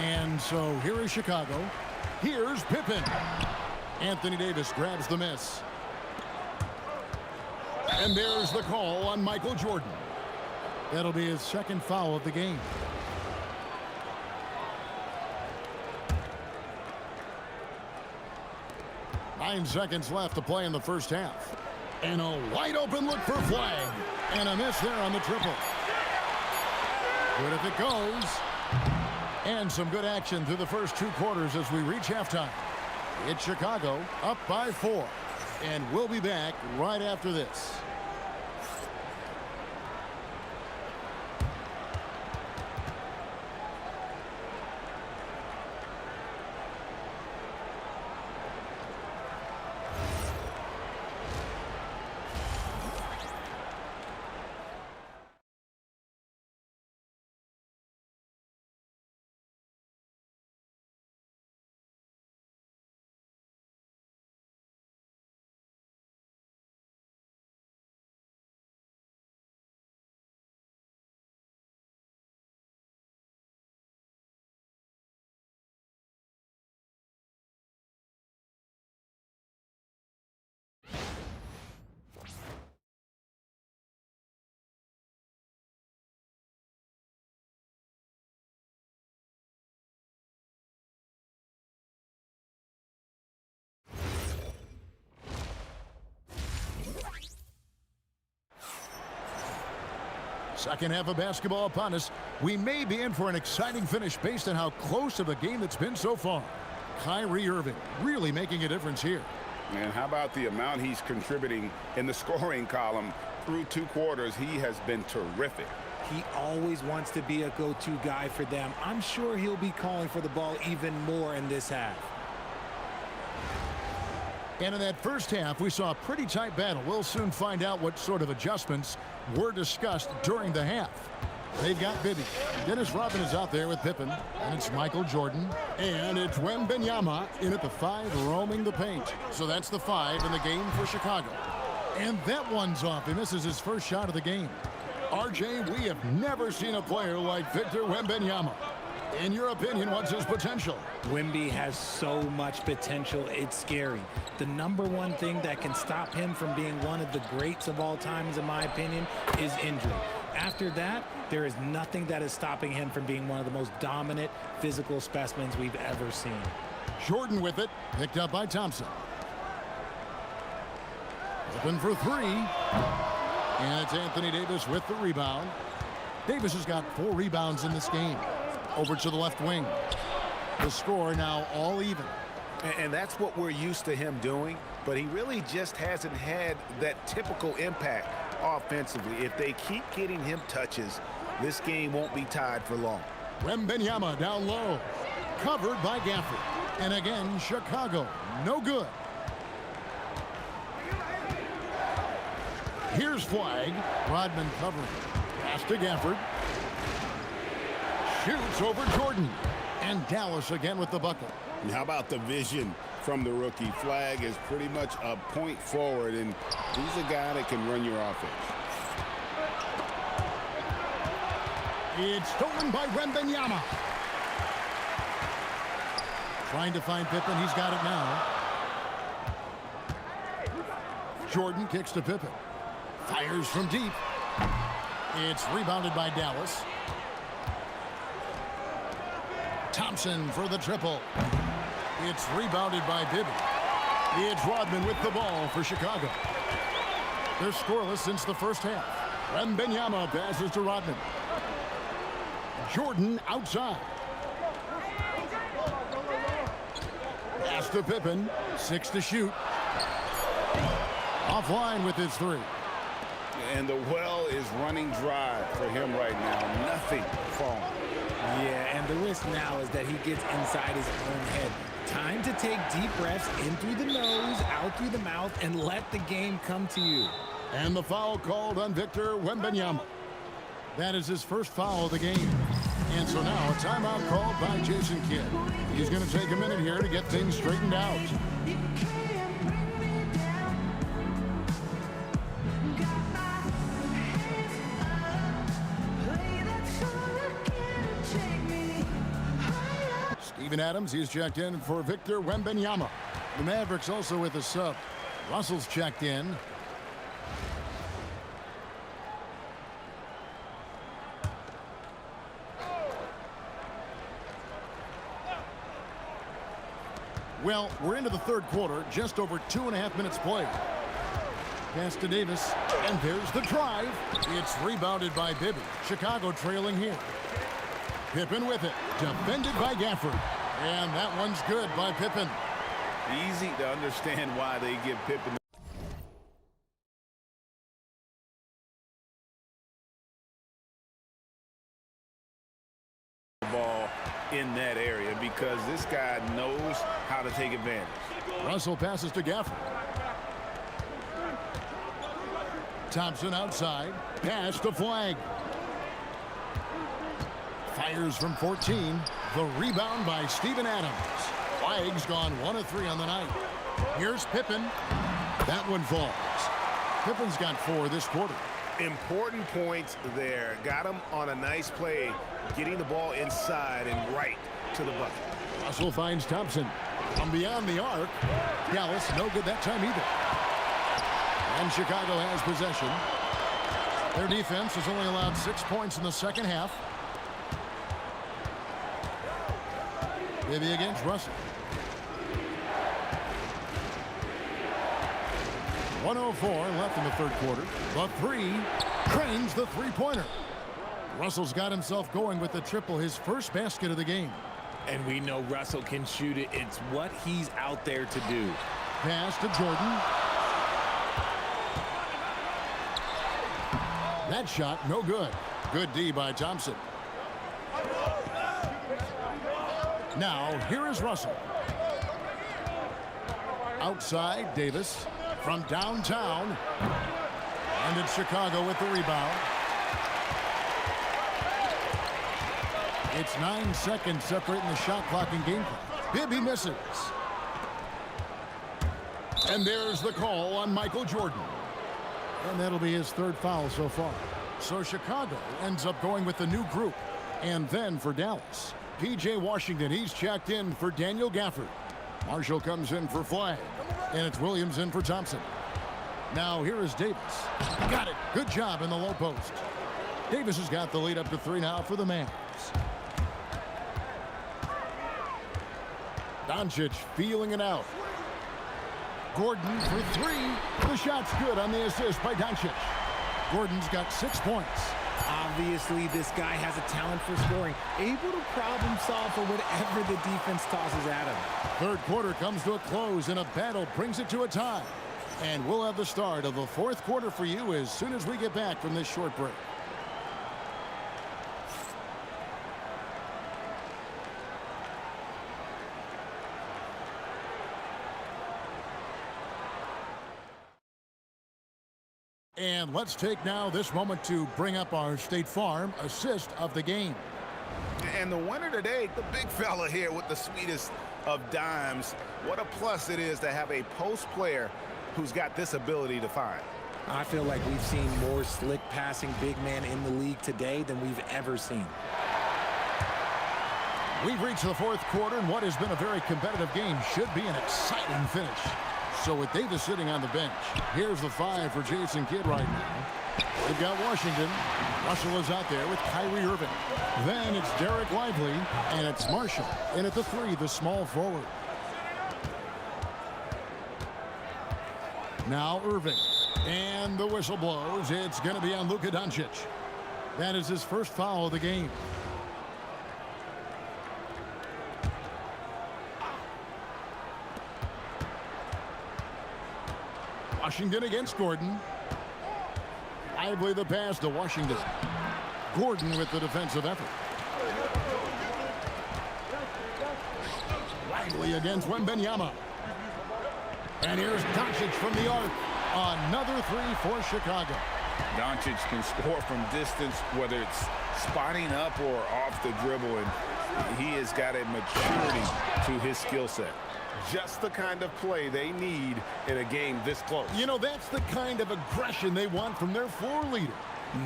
And so here is Chicago. Here's Pippen. Anthony Davis grabs the miss. And there's the call on Michael Jordan. That'll be his second foul of the game. 9 seconds left to play in the first half. And a wide open look for Flag. And a miss there on the triple. Good if it goes. And some good action through the first 2 quarters as we reach halftime. It's Chicago up by 4. And we'll be back right after this. Second half of basketball upon us. We may be in for an exciting finish based on how close of a game it's been so far. Kyrie Irving really making a difference here. And how about the amount he's contributing in the scoring column through 2 quarters? He has been terrific. He always wants to be a go-to guy for them. I'm sure he'll be calling for the ball even more in this half. And in that first half, we saw a pretty tight battle. We'll soon find out what sort of adjustments were discussed during the half. They've got Bibby. Dennis Rodman is out there with Pippen. And it's Michael Jordan. And it's Wembanyama in at the 5, roaming the paint. So that's the 5 in the game for Chicago. And that one's off. He misses his first shot of the game. RJ, we have never seen a player like Victor Wembanyama. In your opinion, what's his potential? Wemby has so much potential, it's scary. The #1 thing that can stop him from being one of the greats of all times, in my opinion, is injury. After that, there is nothing that is stopping him from being one of the most dominant physical specimens we've ever seen. Jordan with it, picked up by Thompson. Open for 3. And it's Anthony Davis with the rebound. Davis has got 4 rebounds in this game. Over to the left wing. The score now all even. And that's what we're used to him doing, but he really just hasn't had that typical impact offensively. If they keep getting him touches, this game won't be tied for long. Wembanyama down low. Covered by Gafford. And again, Chicago, no good. Here's Flag. Rodman covering. Pass to Gafford. Shoots over Jordan. And Dallas again with the bucket. And how about the vision from the rookie? Flag is pretty much a point forward, and he's a guy that can run your offense. It's stolen by Wembanyama. Trying to find Pippen. He's got it now. Jordan kicks to Pippen. Fires from deep. It's rebounded by Dallas. Thompson for the triple. It's rebounded by Bibby. It's Rodman with the ball for Chicago. They're scoreless since the first half. Wembanyama passes to Rodman. Jordan outside. Pass to Pippen. 6 to shoot. Offline with his 3. And the well is running dry for him right now. Nothing falling. Yeah, and the risk now is that he gets inside his own head. Time to take deep breaths in through the nose, out through the mouth, and let the game come to you. And the foul called on Victor Wembanyama. That is his first foul of the game. And so now a timeout called by Jason Kidd. He's going to take a minute here to get things straightened out. Steven Adams, he's checked in for Victor Wembanyama. The Mavericks also with a sub. Russell's checked in. Well, we're into the third quarter, just over 2.5 minutes played. Pass to Davis, and there's the drive. It's rebounded by Bibby. Chicago trailing here. Pippen with it, defended by Gafford. And that one's good by Pippen. Easy to understand why they give Pippen the ball in that area, because this guy knows how to take advantage. Russell passes to Gafford. Thompson outside. Pass to Flag. Fires from 14. The rebound by Steven Adams. Flag's gone 1 of 3 on the night. Here's Pippen. That one falls. Pippen's got 4 this quarter. Important points there. Got him on a nice play, getting the ball inside and right to the bucket. Russell finds Thompson. From beyond the arc. Dallas no good that time either. And Chicago has possession. Their defense has only allowed 6 points in the second half. Maybe against Russell. 1:04 left in the third quarter. The three drains the three-pointer. Russell's got himself going with the triple, his first basket of the game. And we know Russell can shoot it. It's what he's out there to do. Pass to Jordan. That shot, no good. Good D by Thompson. Now, here is Russell. Outside, Davis. From downtown. And it's Chicago with the rebound. It's 9 seconds separating the shot clock and game clock. Bibby misses. And there's the call on Michael Jordan. And that'll be his third foul so far. So Chicago ends up going with the new group. And then for Dallas, P.J. Washington, he's checked in for Daniel Gafford. Marshall comes in for Flag. And it's Williams in for Thompson. Now here is Davis. Got it. Good job in the low post. Davis has got the lead up to 3 now for the Mavs. Doncic feeling it out. Gordon for 3. The shot's good on the assist by Doncic. Gordon's got 6 points. Obviously, this guy has a talent for scoring, able to problem solve for whatever the defense tosses at him. Third quarter comes to a close, and a battle brings it to a tie. And we'll have the start of the fourth quarter for you as soon as we get back from this short break. And let's take now this moment to bring up our State Farm assist of the game. And the winner today, the big fella here with the sweetest of dimes. What a plus it is to have a post player who's got this ability to find. I feel like we've seen more slick passing big man in the league today than we've ever seen. We've reached the fourth quarter, and what has been a very competitive game should be an exciting finish. So with Davis sitting on the bench, here's the 5 for Jason Kidd right now. They've got Washington. Russell is out there with Kyrie Irving. Then it's Derek Lively, and it's Marshall. And at the 3, the small forward. Now Irving. And the whistle blows. It's going to be on Luka Doncic. That is his first foul of the game. Washington against Gordon. Lively the pass to Washington. Gordon with the defensive effort. Lively against Wembanyama. And here's Doncic from the arc. Another 3 for Chicago. Doncic can score from distance, whether it's spotting up or off the dribble, and he has got a maturity to his skill set. Just the kind of play they need in a game this close. You know, that's the kind of aggression they want from their floor leader.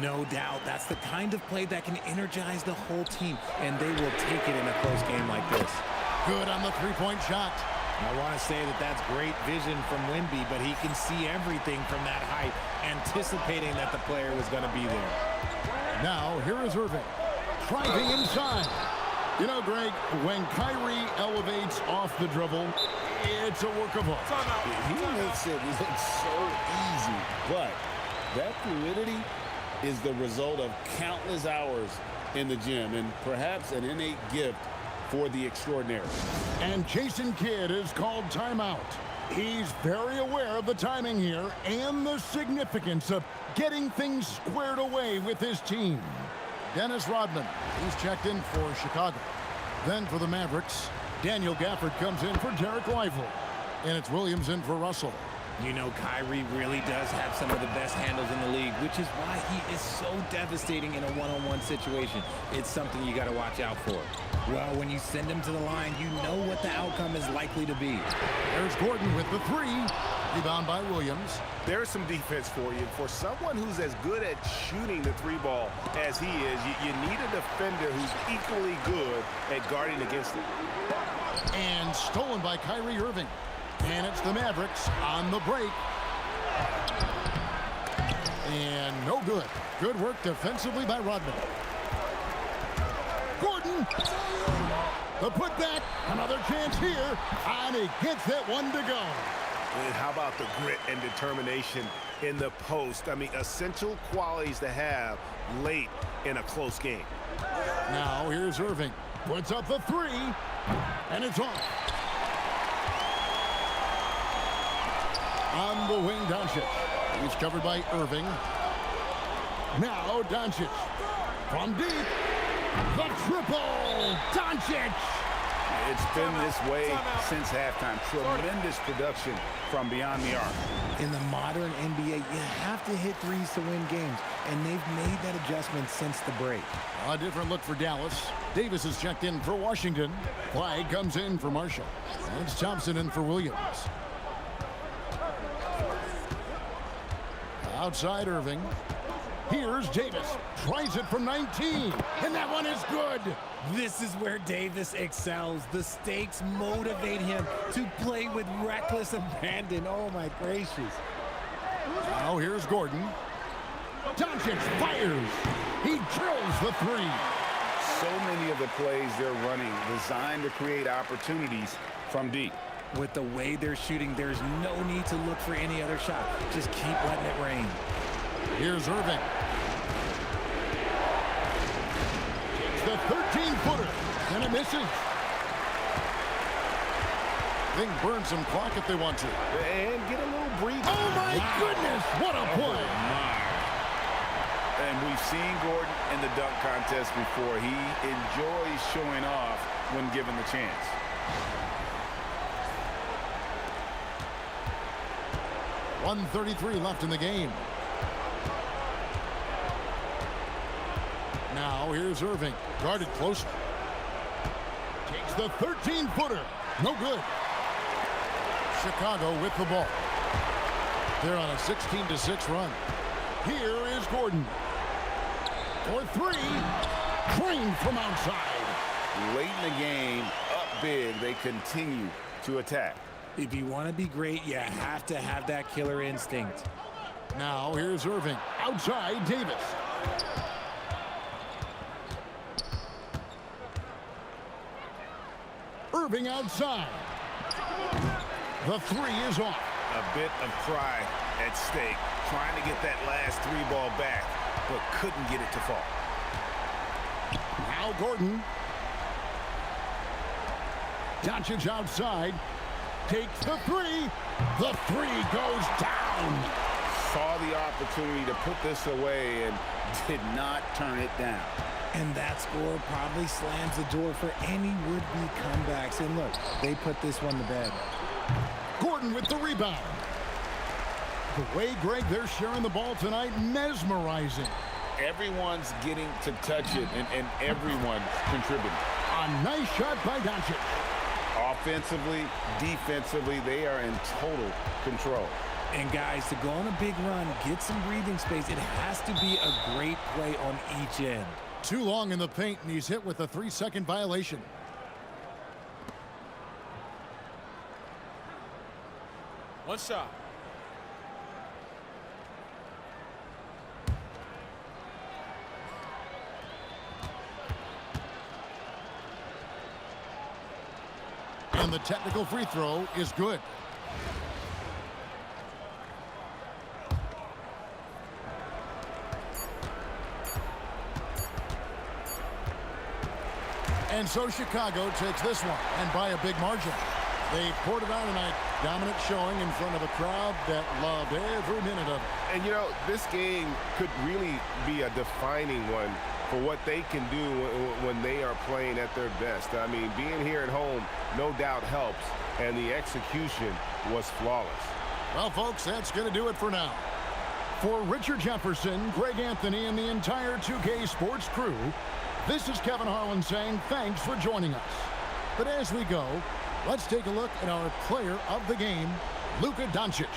No doubt. That's the kind of play that can energize the whole team, and they will take it in a close game like this. Good on the three-point shot. I want to say that that's great vision from Wemby, but he can see everything from that height, anticipating that the player was going to be there. Now, here is Irving. Driving inside. You know, Greg, when Kyrie elevates off the dribble, it's a work of art. He makes it look so easy, but that fluidity is the result of countless hours in the gym and perhaps an innate gift for the extraordinary. And Jason Kidd is called timeout. He's very aware of the timing here and the significance of getting things squared away with his team. Dennis Rodman, he's checked in for Chicago. Then for the Mavericks, Daniel Gafford comes in for Derek Lively. And it's Williams in for Russell. You know, Kyrie really does have some of the best handles in the league, which is why he is so devastating in a one-on-one situation. It's something you got to watch out for. Well, when you send him to the line, you know what the outcome is likely to be. There's Gordon with the three. Rebound by Williams. There's some defense for you. For someone who's as good at shooting the three ball as he is, you need a defender who's equally good at guarding against it. And stolen by Kyrie Irving. And it's the Mavericks on the break. And no good. Good work defensively by Rodman. Gordon. The putback. Another chance here. And he gets that one to go. And how about the grit and determination in the post? I mean, essential qualities to have late in a close game. Now here's Irving. Puts up the three. And it's off. On the wing, Doncic. He's covered by Irving. Now Doncic. From deep. The triple. Doncic. It's been this way since halftime. Tremendous production from beyond the arc. In the modern NBA, you have to hit threes to win games, and they've made that adjustment since the break. A different look for Dallas. Davis is checked in for Washington. Flag comes in for Marshall. It's Thompson in for Williams. Outside Irving. Here's Davis. Tries it from 19. And that one is good. This is where Davis excels. The stakes motivate him to play with reckless abandon. Oh, my gracious. Now here's Gordon. Doncic fires. He drills the three. So many of the plays they're running designed to create opportunities from deep. With the way they're shooting, there's no need to look for any other shot. Just keep letting it rain. Here's Irving. It's the 13-footer, and it misses. They can burn some clock if they want to. And get a little breather. Oh, my goodness, what a play. And we've seen Gordon in the dunk contest before. He enjoys showing off when given the chance. .133 left in the game. Now here's Irving, guarded closer. Takes the 13-footer. No good. Chicago with the ball. They're on a 16-6 run. Here is Gordon. For three. Trained from outside. Late in the game, up big, they continue to attack. If you want to be great, you have to have that killer instinct. Now here's Irving. Outside Davis. Irving outside. The three is off. A bit of pride at stake, trying to get that last three ball back, but couldn't get it to fall. Now Gordon. Doncic outside. Takes the three. The three goes down. Saw the opportunity to put this away and did not turn it down. And that score probably slams the door for any would-be comebacks. And look, they put this one to bed. Gordon with the rebound. The way, Greg, they're sharing the ball tonight, mesmerizing. Everyone's getting to touch it, and everyone's contributing. A nice shot by Doncic. Offensively, defensively, they are in total control. And guys, to go on a big run, get some breathing space, it has to be a great play on each end. Too long in the paint, and he's hit with a 3-second violation. One shot. And the technical free throw is good. And so Chicago takes this one, and by a big margin. They poured it on tonight. Dominant showing in front of a crowd that loved every minute of it. And, you know, this game could really be a defining one for what they can do when they are playing at their best. I mean, being here at home no doubt helps, and the execution was flawless. Well, folks, that's going to do it for now. For Richard Jefferson, Greg Anthony, and the entire 2K Sports crew, this is Kevin Harlan saying thanks for joining us. But as we go, let's take a look at our player of the game, Luka Doncic.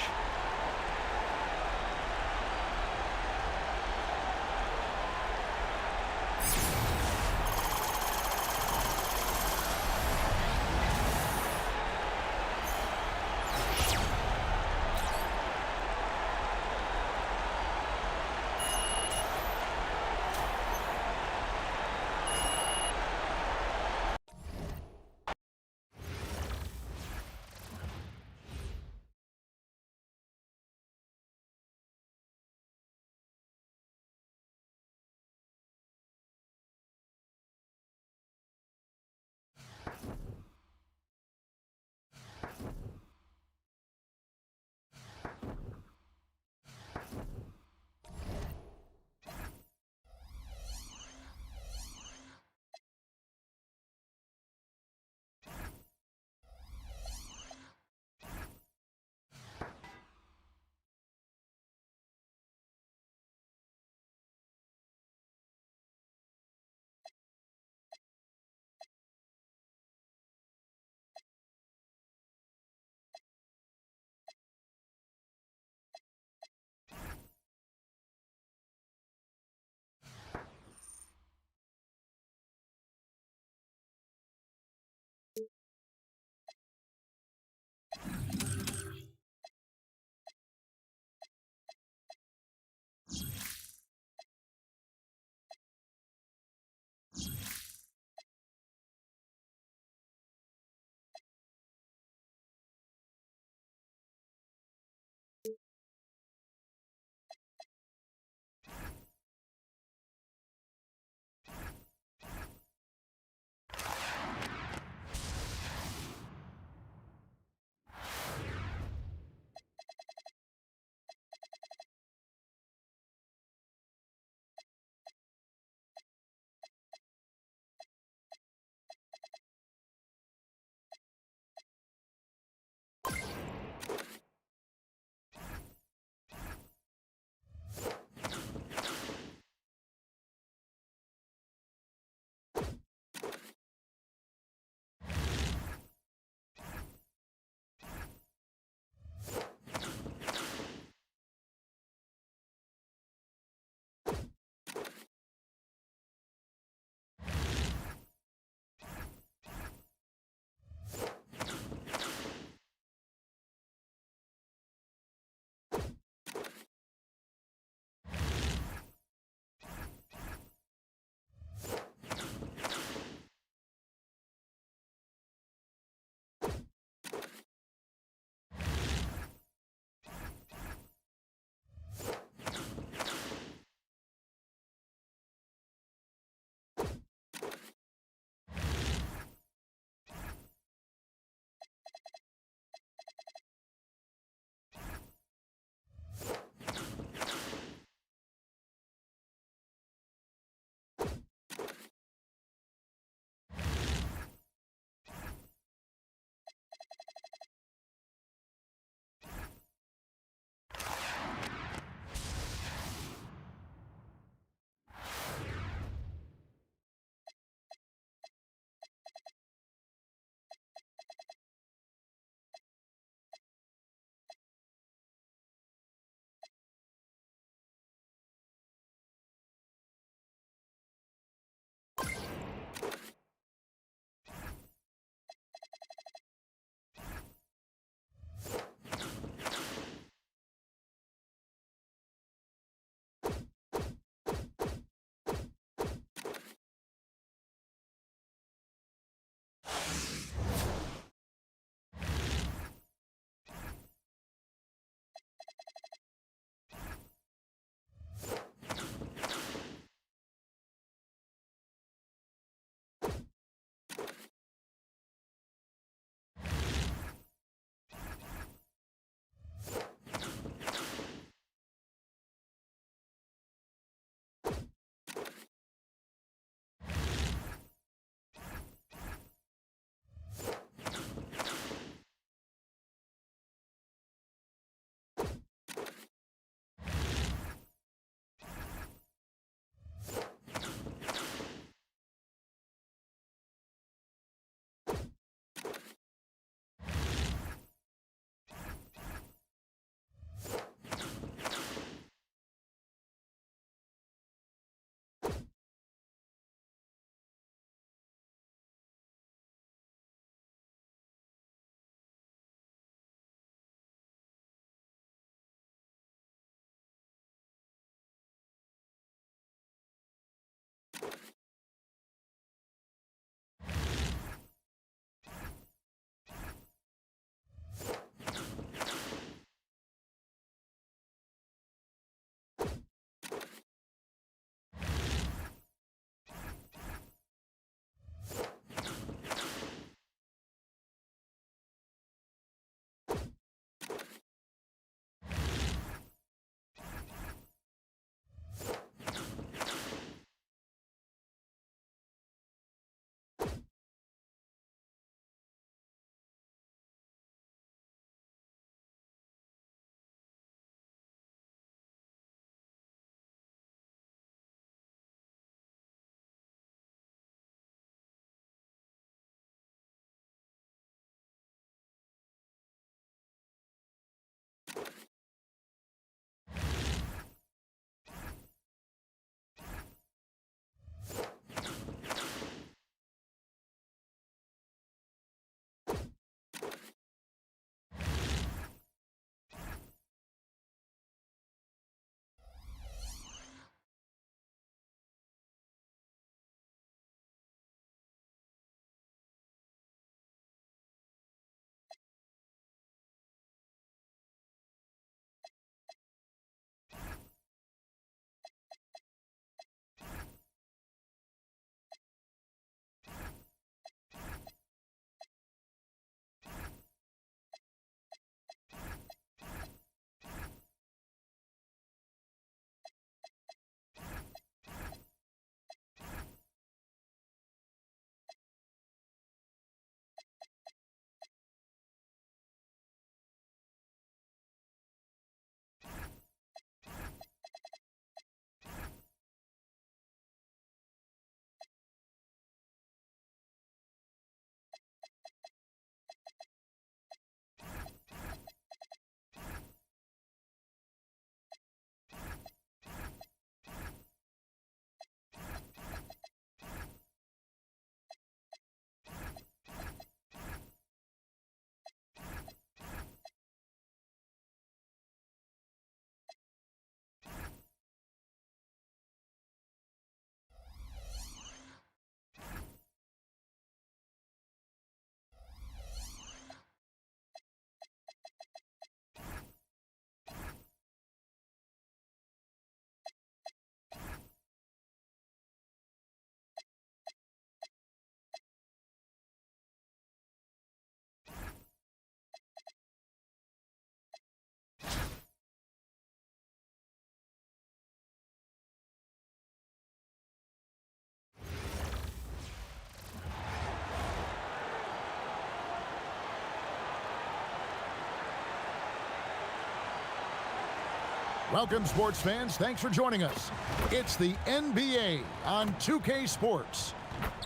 Welcome, sports fans. Thanks for joining us. It's the NBA on 2K Sports.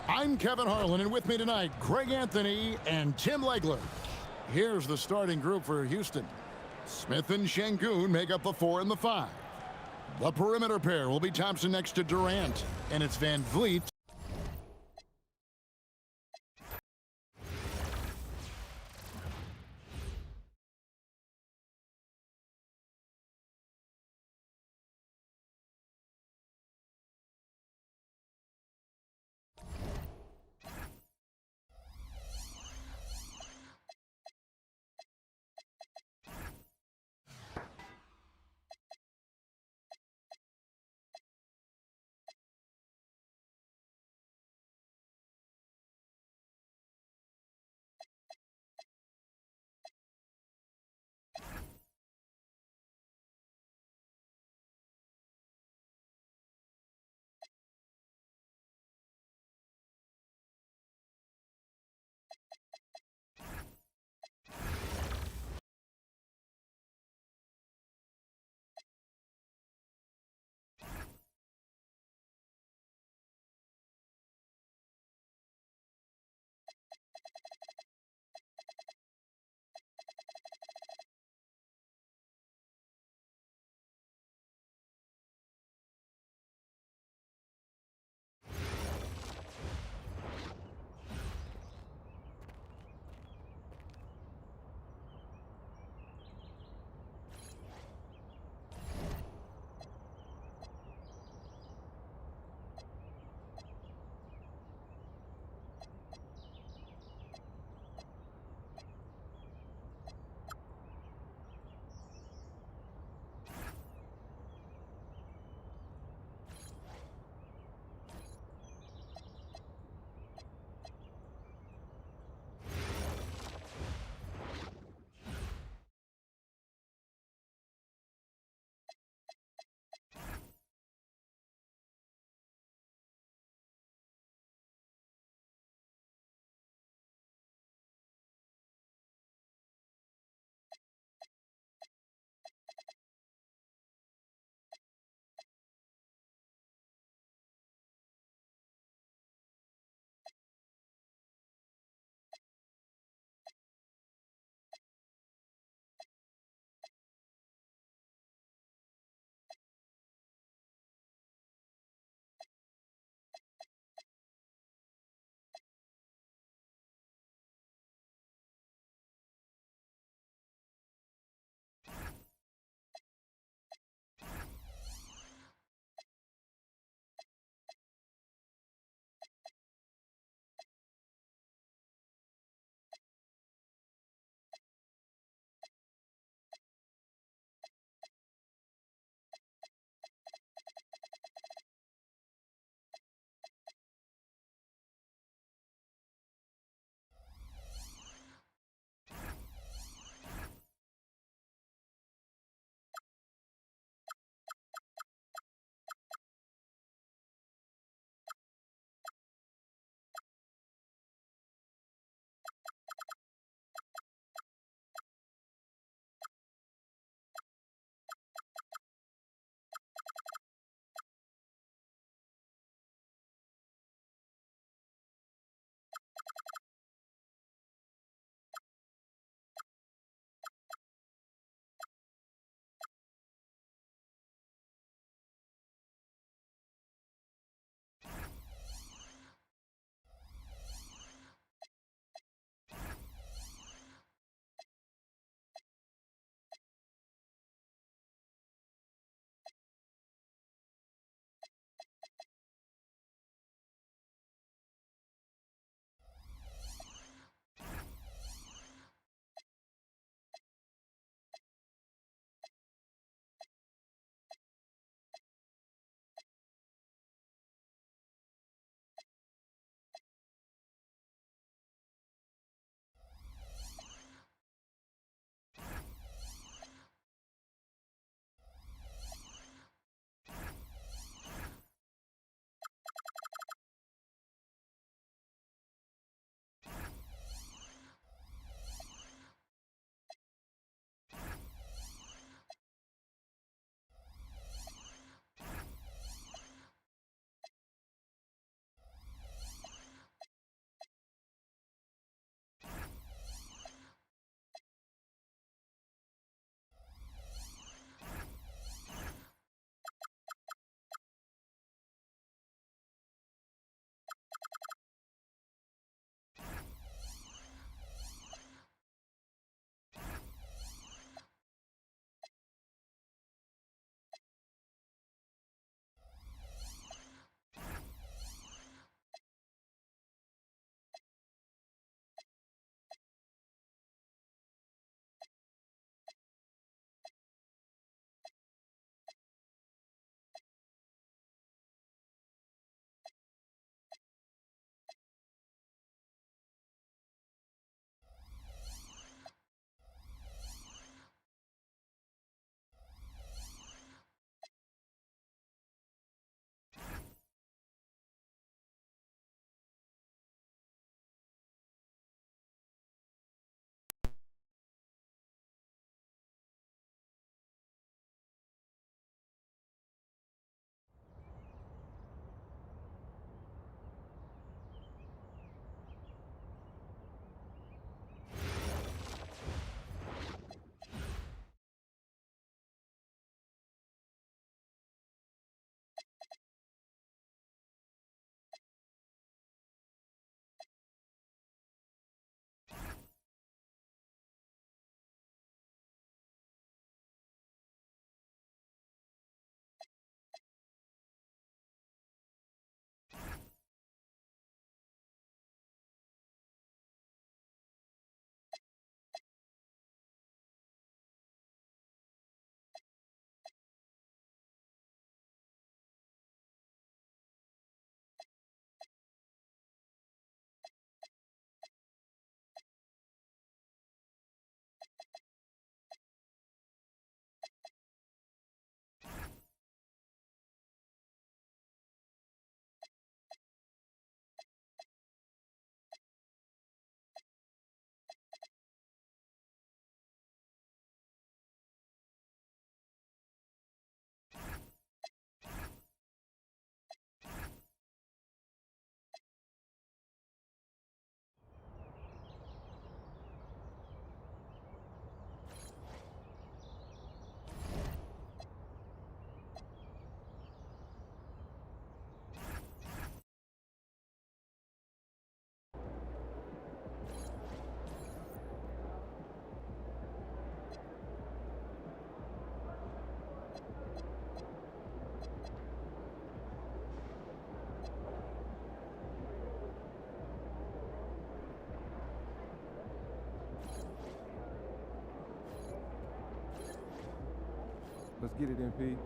I'm Kevin Harlan, and with me tonight, Greg Anthony and Tim Legler. Here's the starting group for Houston. Smith and Şengün make up the 4 and the 5. The perimeter pair will be Thompson next to Durant, and it's Van Vliet Let's get it, MP.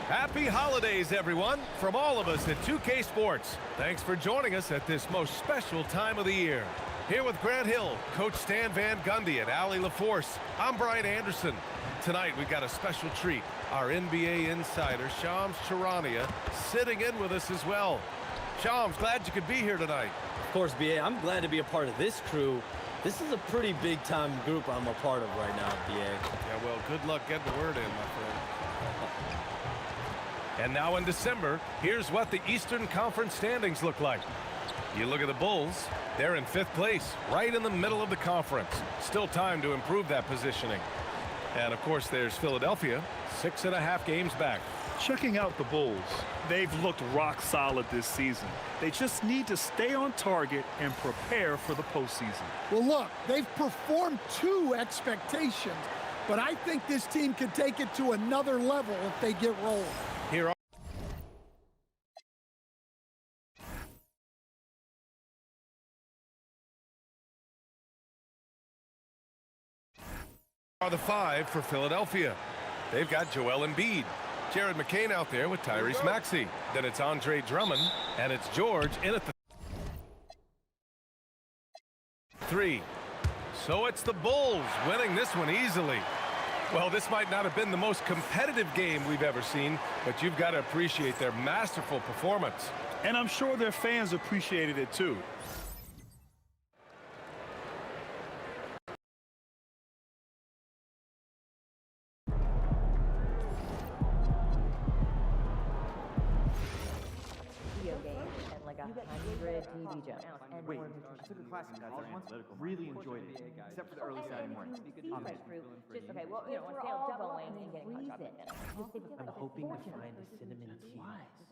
Happy holidays, everyone, from all of us at 2K Sports. Thanks for joining us at this most special time of the year. Here with Grant Hill, Coach Stan Van Gundy, and Allie LaForce, I'm Brian Anderson. Tonight, we've got a special treat. Our NBA insider, Shams Charania, sitting in with us as well. Shams, glad you could be here tonight. Of course, BA, I'm glad to be a part of this crew. This is a pretty big-time group I'm a part of right now, BA. Yeah, well, good luck getting the word in, my friend. And now in December, here's what the Eastern Conference standings look like. You look at the Bulls, they're in 5th place, right in the middle of the conference. Still time to improve that positioning. And of course, there's Philadelphia, 6.5 games back. Checking out the Bulls, they've looked rock solid this season. They just need to stay on target and prepare for the postseason. Well, look, they've performed to expectations, but I think this team can take it to another level if they get rolling. Here are the 5 for Philadelphia. They've got Joel Embiid, Jared McCain out there with Tyrese Maxey. Then it's Andre Drummond, and it's George in at the 3. So it's the Bulls winning this one easily. Well, this might not have been the most competitive game we've ever seen, but you've got to appreciate their masterful performance. And I'm sure their fans appreciated it too. Wait, I took a class in college once. Really enjoyed it, except for the early Saturday mornings. Okay, well, you know, instead of going and getting hot chocolate dinner. I'm hoping to find the cinnamon tea.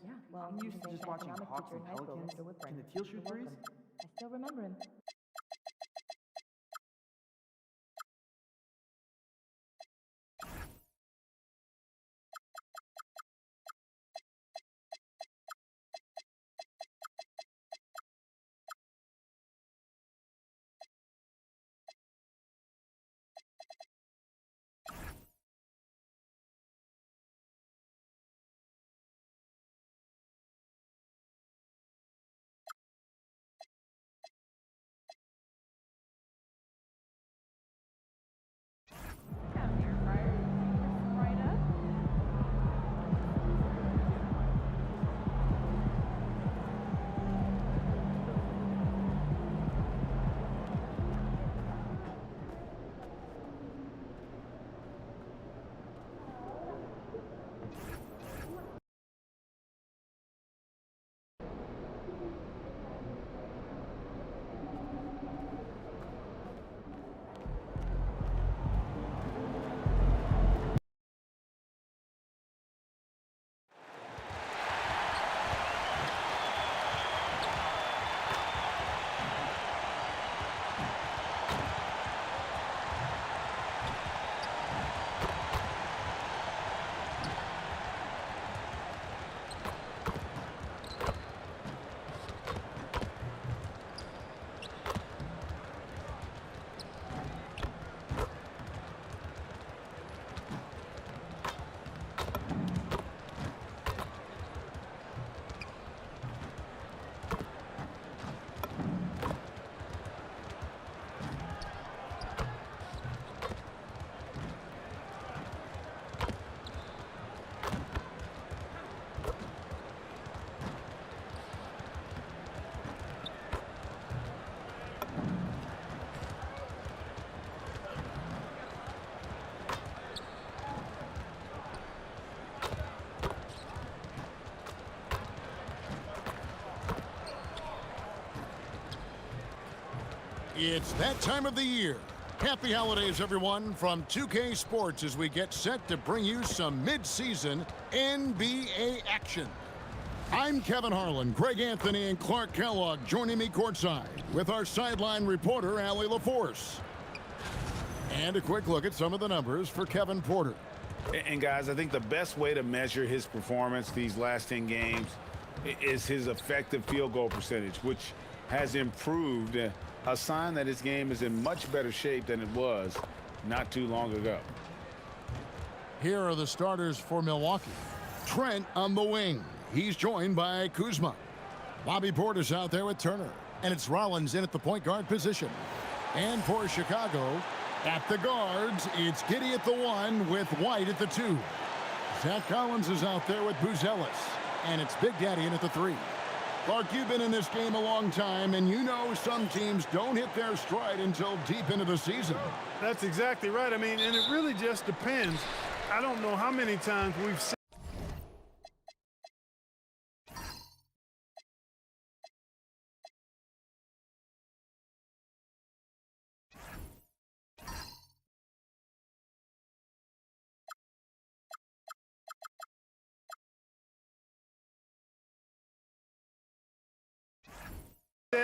Yeah, well, I'm used to just watching Hawks and Pelicans. Can the teal shoot threes? I still remember him. It's that time of the year. Happy holidays, everyone, from 2K Sports as we get set to bring you some mid-season NBA action. I'm Kevin Harlan, Greg Anthony, and Clark Kellogg joining me courtside with our sideline reporter, Allie LaForce. And a quick look at some of the numbers for Kevin Porter. And guys, I think the best way to measure his performance these last 10 games is his effective field goal percentage, which has improved, a sign that his game is in much better shape than it was not too long ago. Here are the starters for Milwaukee. Trent on the wing. He's joined by Kuzma. Bobby Portis out there with Turner. And it's Rollins in at the point guard position. And for Chicago, at the guards, it's Giddey at the 1 with White at the 2. Zach Collins is out there with Buzelis. And it's Big Daddy in at the 3. Clark, you've been in this game a long time, and you know some teams don't hit their stride until deep into the season. That's exactly right. I mean, and it really just depends. I don't know how many times we've seen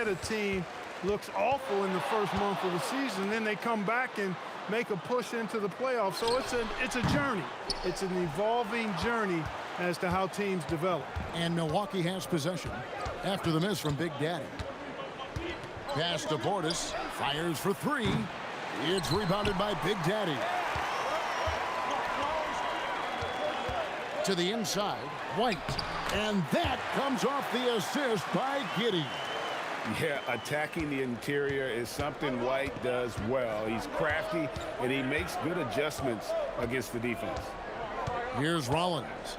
a team looks awful in the first month of the season, then they come back and make a push into the playoffs. So it's a journey. It's an evolving journey as to how teams develop. And Milwaukee has possession after the miss from Big Daddy. Pass to Portis, fires for 3. It's rebounded by Big Daddy. To the inside, White. And that comes off the assist by Giddey. Yeah, attacking the interior is something White does well. He's crafty, and he makes good adjustments against the defense. Here's Rollins.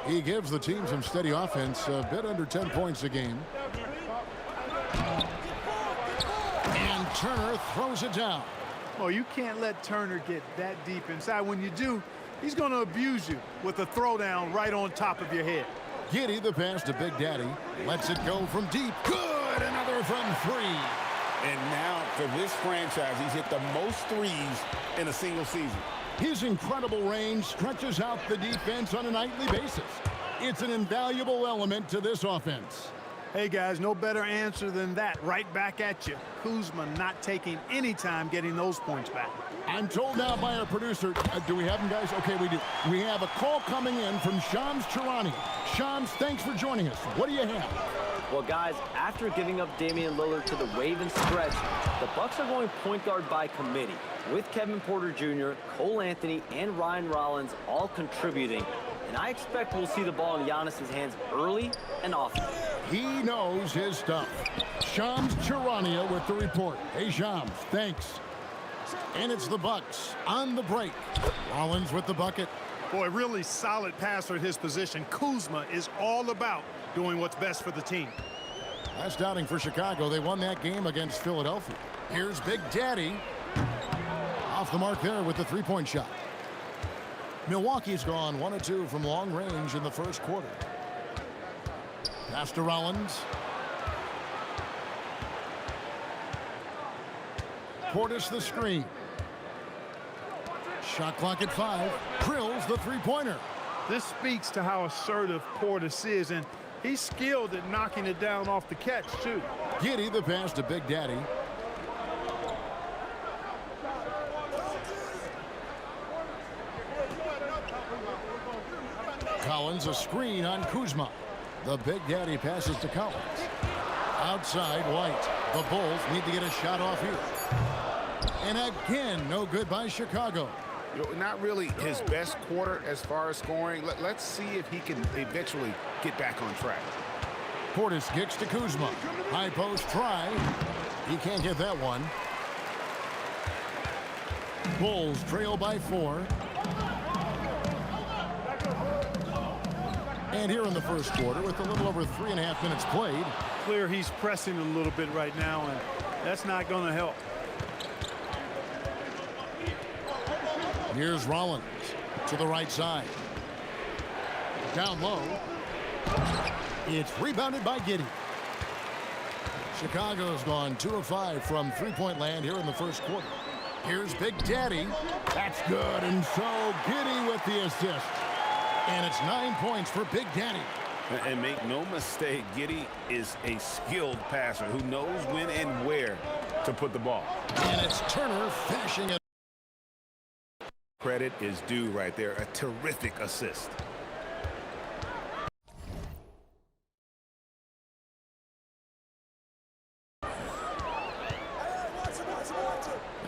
He gives the team some steady offense, a bit under 10 points a game. And Turner throws it down. Oh, you can't let Turner get that deep inside. When you do, he's going to abuse you with a throwdown right on top of your head. Giddey, the pass to Big Daddy. Lets it go from deep. Good! Another from 3. And now, for this franchise, he's hit the most threes in a single season. His incredible range stretches out the defense on a nightly basis. It's an invaluable element to this offense. Hey, guys, no better answer than that. Right back at you. Kuzma not taking any time getting those points back. I'm told now by our producer, do we have him, guys? Okay, we do. We have a call coming in from Shams Charania. Shams, thanks for joining us. What do you have? Well, guys, after giving up Damian Lillard to the wave and stretch, the Bucks are going point guard by committee, with Kevin Porter Jr., Cole Anthony, and Ryan Rollins all contributing. And I expect we'll see the ball in Giannis's hands early and often. He knows his stuff. Shams Charania with the report. Hey, Shams, thanks. And it's the Bucks on the break. Rollins with the bucket. Boy, really solid passer at his position. Kuzma is all about doing what's best for the team. Last outing for Chicago. They won that game against Philadelphia. Here's Big Daddy. Off the mark there with the three-point shot. Milwaukee's gone 1 of 2 from long range in the first quarter. Pass to Rollins. Portis the screen. Shot clock at 5. Drills the three-pointer. This speaks to how assertive Portis is, and he's skilled at knocking it down off the catch, too. Giddey the pass to Big Daddy. Collins a screen on Kuzma. The Big Daddy passes to Collins. Outside, White. The Bulls need to get a shot off here. And again, no good by Chicago. Not really his best quarter as far as scoring. Let's see if he can eventually get back on track. Portis kicks to Kuzma. High post try. He can't get that one. Bulls trail by 4. And here in the first quarter, with a little over 3.5 minutes played. Clear he's pressing a little bit right now, and that's not going to help. Here's Rollins to the right side. Down low. It's rebounded by Giddey. Chicago's gone 2 of 5 from three-point land here in the first quarter. Here's Big Daddy. That's good, and so Giddy with the assist. And it's 9 points for Big Daddy. And make no mistake, Giddy is a skilled passer who knows when and where to put the ball. And it's Turner finishing it. Credit is due right there. A terrific assist.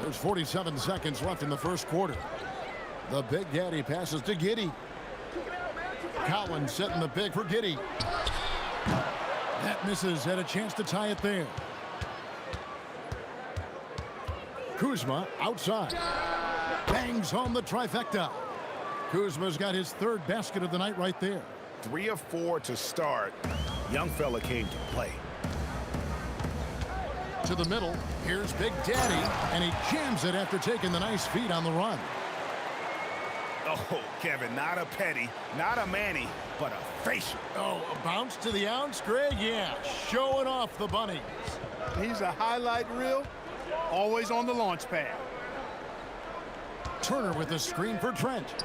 There's 47 seconds left in the first quarter. The Big Daddy passes to Giddy. Collins setting the pick for Giddy. That misses. Had a chance to tie it there. Kuzma outside. Bangs home the trifecta. Kuzma's got his third basket of the night right there. 3 of 4 to start. Young fella came to play. To the middle. Here's Big Daddy, and he jams it after taking the nice feed on the run. Oh, Kevin, not a petty, not a Manny, but a facial. Oh, a bounce to the ounce, Greg? Yeah, showing off the bunnies. He's a highlight reel, always on the launch pad. Turner with the screen for Trent.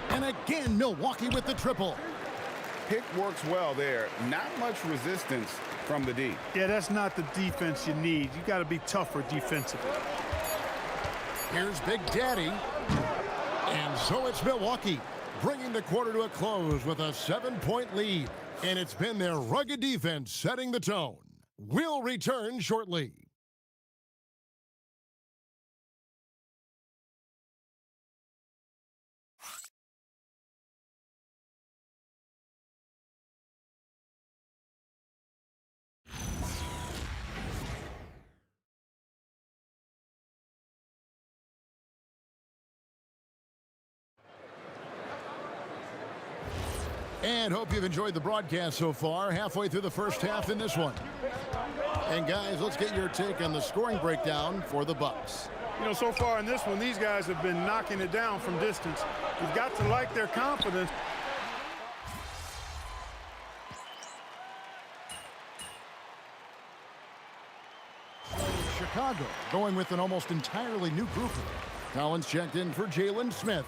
And again, Milwaukee with the triple. Pick works well there. Not much resistance from the D. Yeah, that's not the defense you need. You got to be tougher defensively. Here's Big Daddy. And so it's Milwaukee, bringing the quarter to a close with a 7-point lead. And it's been their rugged defense setting the tone. We'll return shortly. And hope you've enjoyed the broadcast so far. Halfway through the first half in this one. And guys, let's get your take on the scoring breakdown for the Bucks. You know, so far in this one, these guys have been knocking it down from distance. You've got to like their confidence. Chicago going with an almost entirely new group. Collins checked in for Jalen Smith.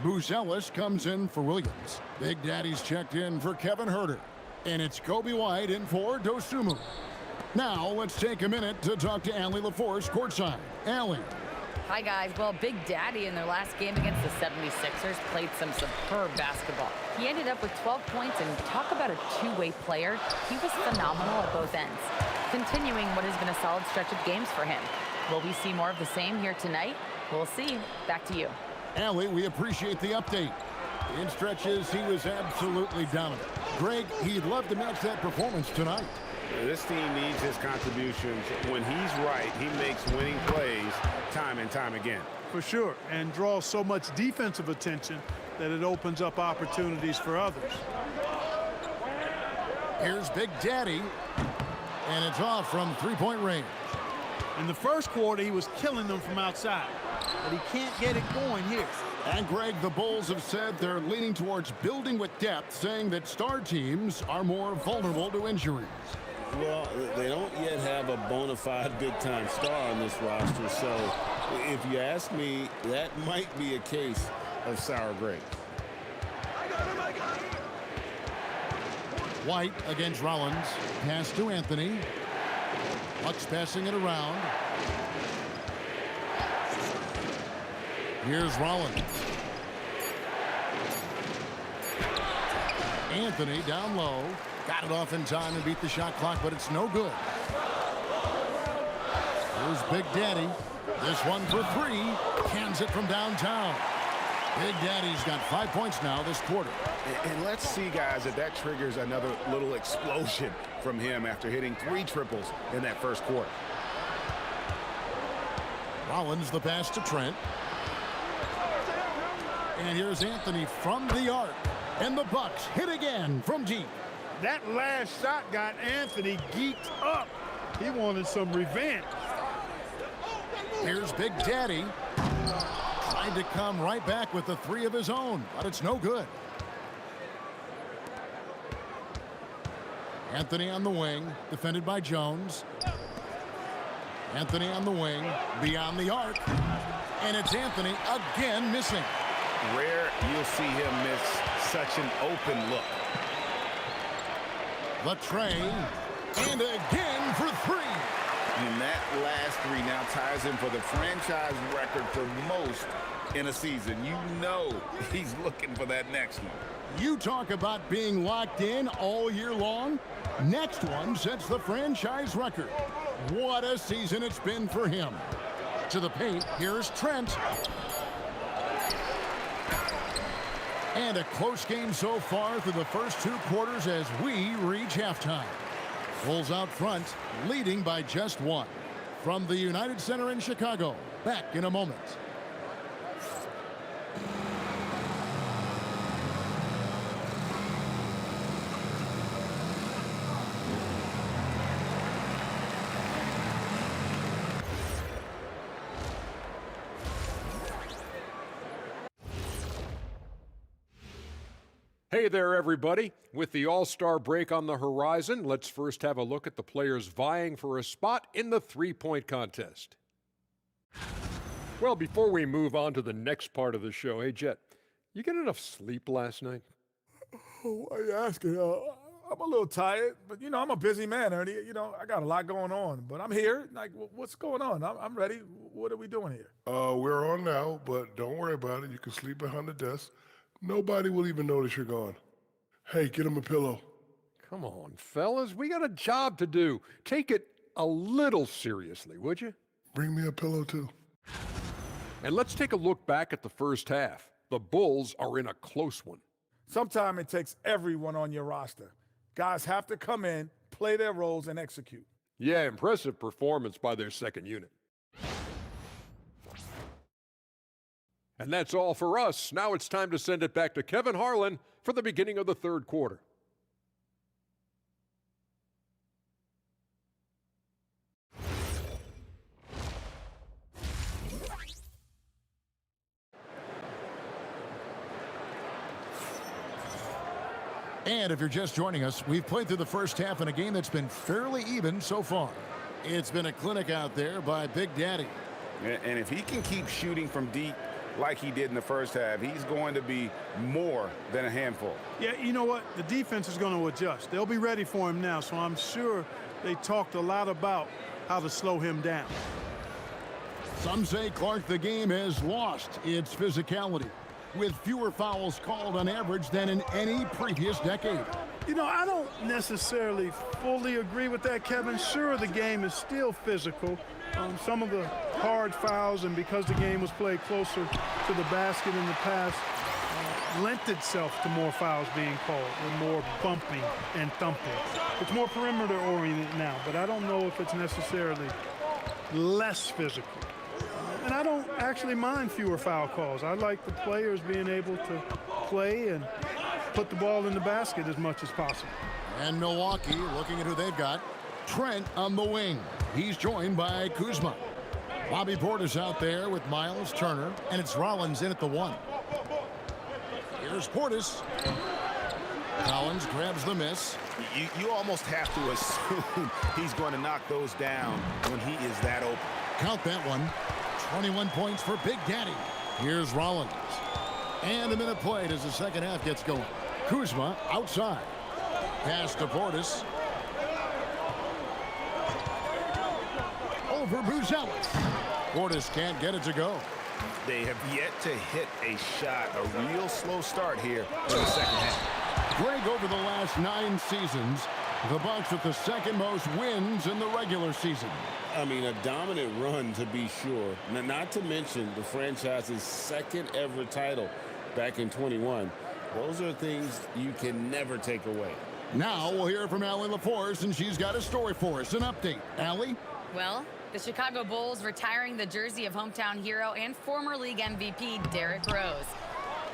Bruce Ellis comes in for Williams. Big Daddy's checked in for Kevin Herter. And it's Kobe White in for Dosumu. Now let's take a minute to talk to Allie LaForce courtside. Allie. Hi, guys. Well, Big Daddy in their last game against the 76ers played some superb basketball. He ended up with 12 points, and talk about a two-way player. He was phenomenal at both ends, continuing what has been a solid stretch of games for him. Will we see more of the same here tonight? We'll see. Back to you. Allie, we appreciate the update. In stretches, he was absolutely dominant. Greg, he'd love to match that performance tonight. This team needs his contributions. When he's right, he makes winning plays time and time again. For sure, and draws so much defensive attention that it opens up opportunities for others. Here's Big Daddy, and it's off from three-point range. In the first quarter, he was killing them from outside, but he can't get it going here. And Greg, the Bulls have said they're leaning towards building with depth, saying that star teams are more vulnerable to injuries. Well, they don't yet have a bona fide big-time star on this roster, so if you ask me, that might be a case of sour grapes. White against Rollins. Pass to Anthony. Bucks passing it around. Here's Rollins. Anthony down low. Got it off in time and beat the shot clock, but it's no good. Here's Big Daddy. This one for three. Cans it from downtown. Big Daddy's got 5 points now this quarter. And let's see, guys, if that triggers another little explosion from him after hitting 3 triples in that first quarter. Rollins the pass to Trent. And here's Anthony from the arc. And the Bucks hit again from deep. That last shot got Anthony geeked up. He wanted some revenge. Here's Big Daddy. Tried to come right back with the 3 of his own, but it's no good. Anthony on the wing, defended by Jones. Anthony on the wing, beyond the arc. And it's Anthony again missing. Rare you'll see him miss such an open look. The tray, and again for three. And that last three now ties him for the franchise record for most in a season. You know he's looking for that next one. You talk about being locked in all year long. Next one sets the franchise record. What a season it's been for him. To the paint, here's Trent. And a close game so far through the first 2 quarters as we reach halftime. Bulls out front, leading by just 1. From the United Center in Chicago, back in a moment. Hey there, everybody. With the All-Star break on the horizon, let's first have a look at the players vying for a spot in the three-point contest. Well, before we move on to the next part of the show, hey, Jet, you get enough sleep last night? Oh, why are you asking? I'm a little tired, but, I'm a busy man, Ernie. I got a lot going on, but I'm here. Like, what's going on? I'm ready. What are we doing here? We're on now, but don't worry about it. You can sleep behind the desk. Nobody will even notice you're gone. Hey, get him a pillow. Come on, fellas. We got a job to do. Take it a little seriously, would you? Bring me a pillow, too. And let's take a look back at the first half. The Bulls are in a close one. Sometimes it takes everyone on your roster. Guys have to come in, play their roles, and execute. Yeah, impressive performance by their second unit. And that's all for us. Now it's time to send it back to Kevin Harlan for the beginning of the third quarter. And if you're just joining us, we've played through the first half in a game that's been fairly even so far. It's been a clinic out there by Big Daddy. And if he can keep shooting from deep like he did in the first half, he's going to be more than a handful. Yeah, you know what? The defense is going to adjust. They'll be ready for him now, so I'm sure they talked a lot about how to slow him down. Some say, Clark, the game has lost its physicality, with fewer fouls called on average than in any previous decade. I don't necessarily fully agree with that, Kevin. Sure, the game is still physical. Some of the hard fouls, and because the game was played closer to the basket in the past, lent itself to more fouls being called and more bumping and thumping. It's more perimeter-oriented now, but I don't know if it's necessarily less physical. And I don't actually mind fewer foul calls. I like the players being able to play and put the ball in the basket as much as possible. And Milwaukee, looking at who they've got, Trent on the wing. He's joined by Kuzma. Bobby Portis out there with Miles Turner, and it's Rollins in at the 1. Here's Portis. Rollins grabs the miss. You almost have to assume he's going to knock those down when he is that open. Count that one. 21 points for Big Daddy. Here's Rollins. And a minute played as the second half gets going. Kuzma outside. Pass to Portis. Over Buzelis. Portis can't get it to go. They have yet to hit a shot. A real slow start here in the second half. Greg, over the last 9 seasons, the Bucks with the second most wins in the regular season. I mean, a dominant run to be sure. Now, not to mention the franchise's second ever title back in 21. Those are things you can never take away. Now we'll hear from Allie LaForce, and she's got a story for us. An update. Allie? Well, the Chicago Bulls retiring the jersey of hometown hero and former league MVP Derrick Rose.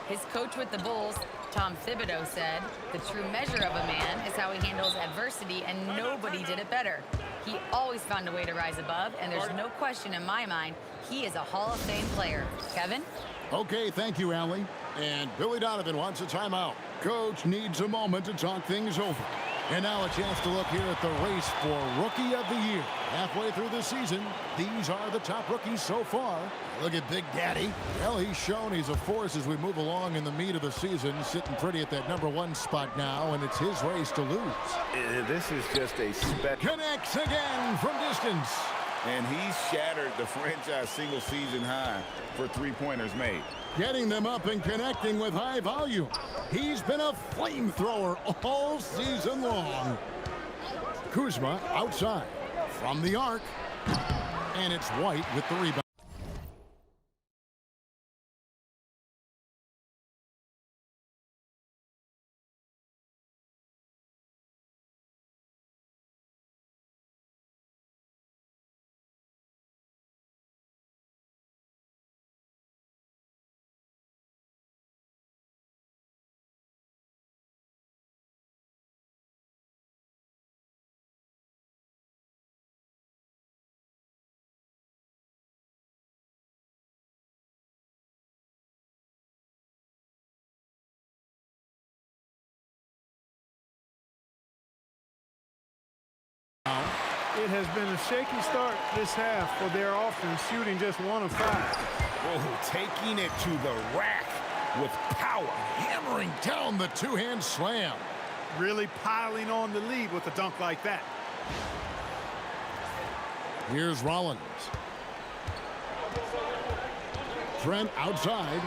His coach with the Bulls, Tom Thibodeau, said, "The true measure of a man is how he handles adversity, and nobody did it better. He always found a way to rise above, and there's no question in my mind he is a Hall of Fame player." Kevin? Okay, thank you, Allie. And Billy Donovan wants a timeout. Coach needs a moment to talk things over. And now a chance to look here at the race for Rookie of the Year. Halfway through the season, these are the top rookies so far. Look at Big Daddy. Well, he's shown he's a force as we move along in the meat of the season, sitting pretty at that #1 spot now, and it's his race to lose. This is just a Connects again from distance. And he's shattered the franchise single-season high for three-pointers made. Getting them up and connecting with high volume. He's been a flamethrower all season long. Kuzma outside from the arc. And it's White with the rebound. It has been a shaky start this half for their offense, shooting just 1 of 5. Oh, taking it to the rack with power. Hammering down the two-hand slam. Really piling on the lead with a dunk like that. Here's Rollins. Trent outside.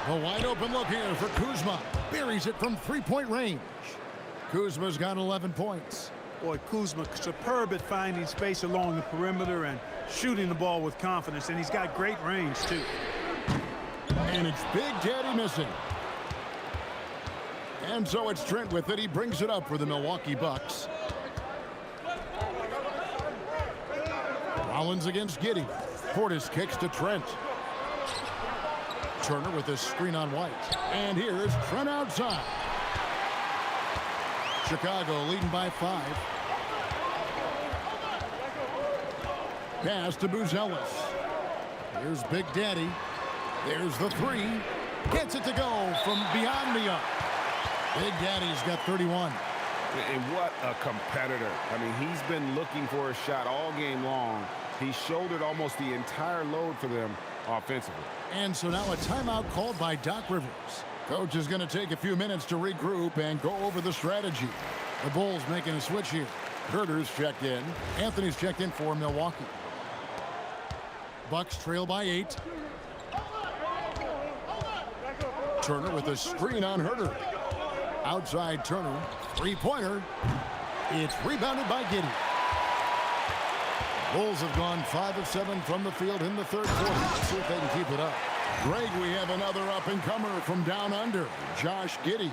A wide open look here for Kuzma. Buries it from three-point range. Kuzma's got 11 points. Boy, Kuzma superb at finding space along the perimeter and shooting the ball with confidence, and he's got great range too. And it's Big Daddy missing. And so it's Trent with it. He brings it up for the Milwaukee Bucks. Rollins against Giddey. Portis kicks to Trent. Turner with a screen on White. And here's Trent outside. Chicago leading by 5. Pass to Buzelis. Here's Big Daddy. There's the 3. Gets it to go from beyond the arc. Big Daddy's got 31. And what a competitor. I mean, he's been looking for a shot all game long. He shouldered almost the entire load for them offensively. And so now a timeout called by Doc Rivers. Coach is going to take a few minutes to regroup and go over the strategy. The Bulls making a switch here. Herter's checked in. Anthony's checked in for Milwaukee. Bucks trail by 8. Turner with a screen on Herter. Outside Turner. Three-pointer. It's rebounded by Giddey. Bulls have gone 5 of 7 from the field in the third quarter. Let's see if they can keep it up. Greg, we have another up-and-comer from down under, Josh Giddey.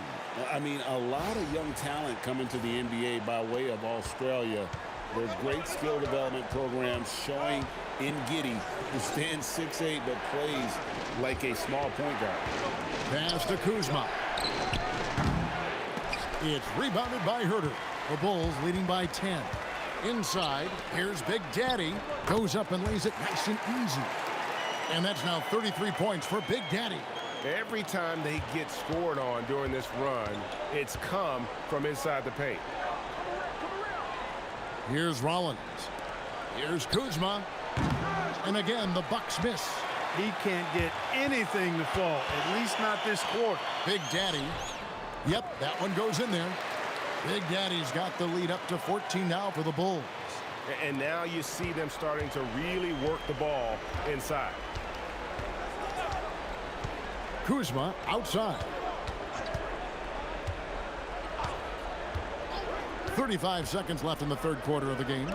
I mean, a lot of young talent coming to the NBA by way of Australia. There's great skill development programs showing in Giddey, who stands 6'8", but plays like a small point guard. Pass to Kuzma. It's rebounded by Herter. The Bulls leading by 10. Inside, here's Big Daddy. Goes up and lays it nice and easy. And that's now 33 points for Big Daddy. Every time they get scored on during this run, it's come from inside the paint. Here's Rollins. Here's Kuzma. And again, the Bucks miss. He can't get anything to fall, at least not this quarter. Big Daddy. Yep, that one goes in there. Big Daddy's got the lead up to 14 now for the Bulls. And now you see them starting to really work the ball inside. Kuzma outside. 35 seconds left in the third quarter of the game.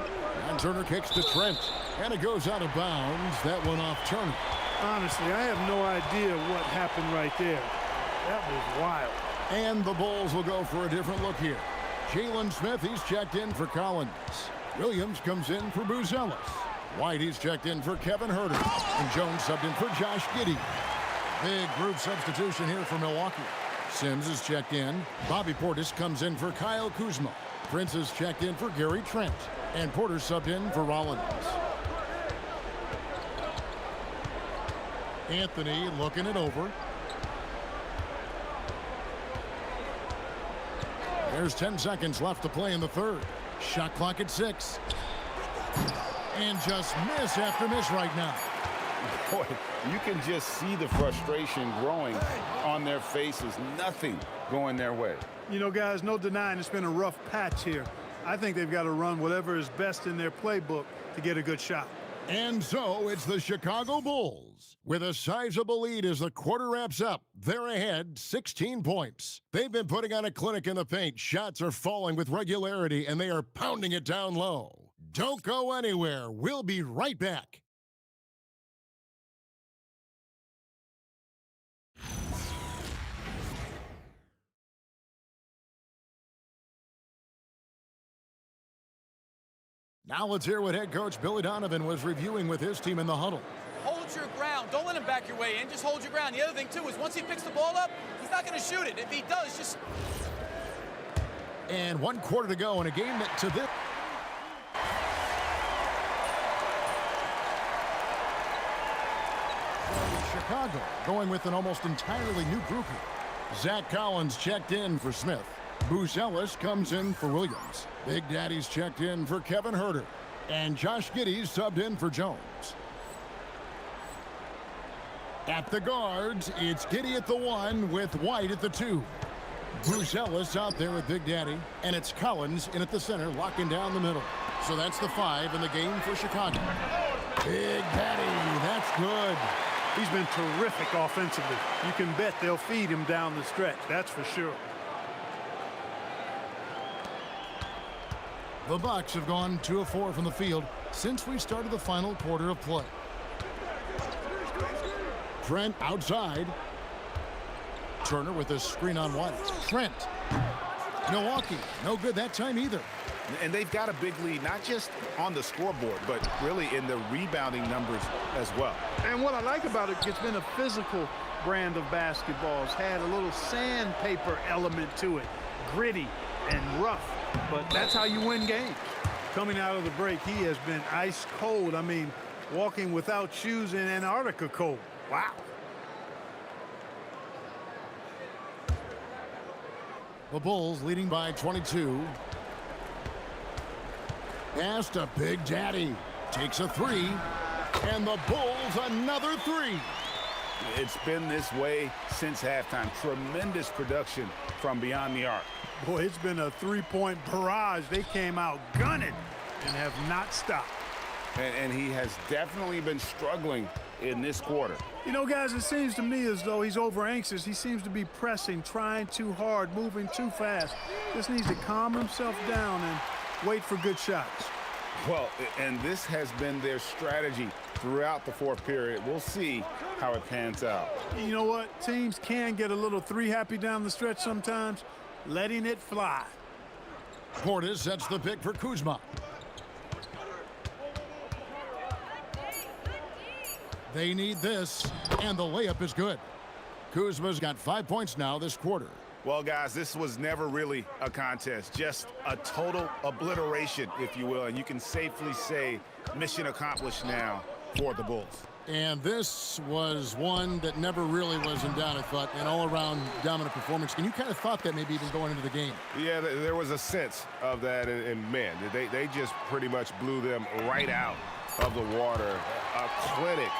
And Turner kicks to Trent. And it goes out of bounds. That one off Turner. Honestly, I have no idea what happened right there. That was wild. And the Bulls will go for a different look here. Jalen Smith, he's checked in for Collins. Williams comes in for Buzelis. White, he's checked in for Kevin Herter. And Jones subbed in for Josh Giddey. Big group substitution here for Milwaukee. Sims is checked in. Bobby Portis comes in for Kyle Kuzma. Prince is checked in for Gary Trent. And Porter subbed in for Rollins. Anthony looking it over. There's 10 seconds left to play in the third. Shot clock at 6. And just miss after miss right now. Boy, you can just see the frustration growing on their faces. Nothing going their way. You know, guys, no denying it's been a rough patch here. I think they've got to run whatever is best in their playbook to get a good shot. And so it's the Chicago Bulls with a sizable lead as the quarter wraps up. They're ahead 16 points. They've been putting on a clinic in the paint. Shots are falling with regularity, and they are pounding it down low. Don't go anywhere. We'll be right back. Now let's hear what head coach Billy Donovan was reviewing with his team in the huddle. Hold your ground. Don't let him back your way in. Just hold your ground. The other thing, too, is once he picks the ball up, he's not going to shoot it. If he does, just... And 1 quarter to go in a game that to this... Chicago going with an almost entirely new group here. Zach Collins checked in for Smith. Bruce Ellis comes in for Williams. Big Daddy's checked in for Kevin Herter. And Josh Giddey's subbed in for Jones. At the guards, it's Giddey at the 1 with White at the 2. Bruce Ellis out there with Big Daddy. And it's Collins in at the center, locking down the middle. So that's the 5 in the game for Chicago. Big Daddy, that's good. He's been terrific offensively. You can bet they'll feed him down the stretch, that's for sure. The Bucks have gone 2 of 4 from the field since we started the final quarter of play. Trent outside. Turner with a screen on White. Trent. Milwaukee, no good that time either. And they've got a big lead, not just on the scoreboard, but really in the rebounding numbers as well. And what I like about it, it's been a physical brand of basketball. It's had a little sandpaper element to it. Gritty and rough. But that's how you win games. Coming out of the break, he has been ice cold. I mean, walking without shoes in Antarctica cold. Wow. The Bulls leading by 22. Pass to Big Daddy. Takes a 3. And the Bulls another 3. It's been this way since halftime. Tremendous production from beyond the arc. Boy, it's been a three-point barrage. They came out gunning and have not stopped. And he has definitely been struggling in this quarter. You know, guys, it seems to me as though he's over-anxious. He seems to be pressing, trying too hard, moving too fast. Just needs to calm himself down and wait for good shots. Well, and this has been their strategy throughout the fourth period. We'll see how it pans out. You know what? Teams can get a little three-happy down the stretch sometimes. Letting it fly. Portis sets the pick for Kuzma. They need this, and the layup is good. Kuzma's got 5 points now this quarter. Well, guys, this was never really a contest, just a total obliteration, if you will, and you can safely say mission accomplished now for the Bulls. And this was one that never really was in doubt, I thought, an all-around dominant performance. And you kind of thought that maybe even going into the game. Yeah, there was a sense of that, and man, they just pretty much blew them right out of the water. A clinic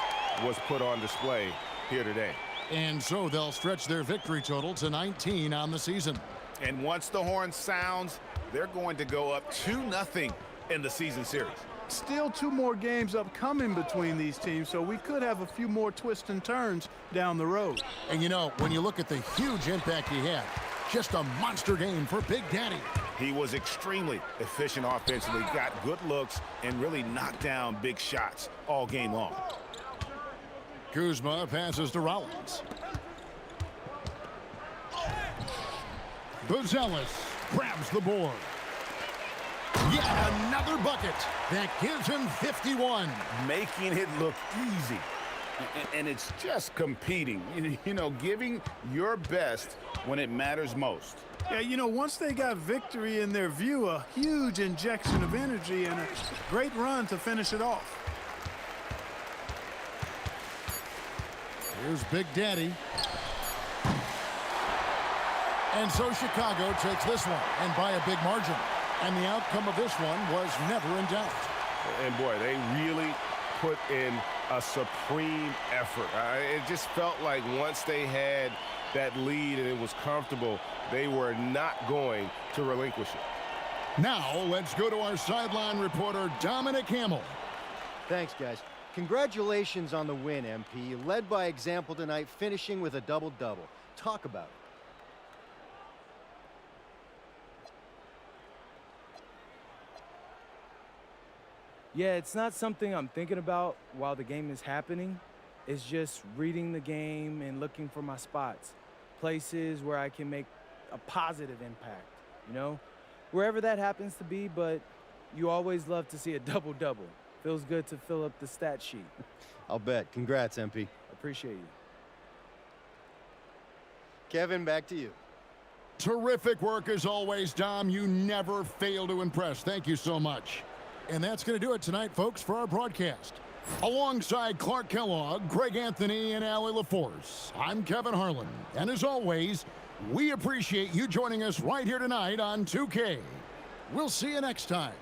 was put on display here today. And so they'll stretch their victory total to 19 on the season. And once the horn sounds, they're going to go up 2-0 in the season series. Still 2 more games upcoming between these teams, so we could have a few more twists and turns down the road. And you know, when you look at the huge impact he had, just a monster game for Big Daddy. He was extremely efficient offensively, got good looks, and really knocked down big shots all game long. Kuzma passes to Rollins. Buzelis grabs the board. Yet another bucket that gives him 51. Making it look easy. And it's just competing, you know, giving your best when it matters most. Yeah, you know, once they got victory in their view, a huge injection of energy and a great run to finish it off. Here's Big Daddy. And so Chicago takes this one, and by a big margin. And the outcome of this one was never in doubt. And boy, they really put in a supreme effort. It just felt like once they had that lead and it was comfortable, they were not going to relinquish it. Now, let's go to our sideline reporter, Dominic Hamill. Thanks, guys. Congratulations on the win, MP. You led by example tonight, finishing with a double-double. Talk about it. Yeah, it's not something I'm thinking about while the game is happening. It's just reading the game and looking for my spots, places where I can make a positive impact, you know? Wherever that happens to be, but you always love to see a double-double. Feels good to fill up the stat sheet. I'll bet. Congrats, MP. Appreciate you. Kevin, back to you. Terrific work as always, Dom. You never fail to impress. Thank you so much. And that's going to do it tonight, folks, for our broadcast. Alongside Clark Kellogg, Greg Anthony, and Allie LaForce, I'm Kevin Harlan. And as always, we appreciate you joining us right here tonight on 2K. We'll see you next time.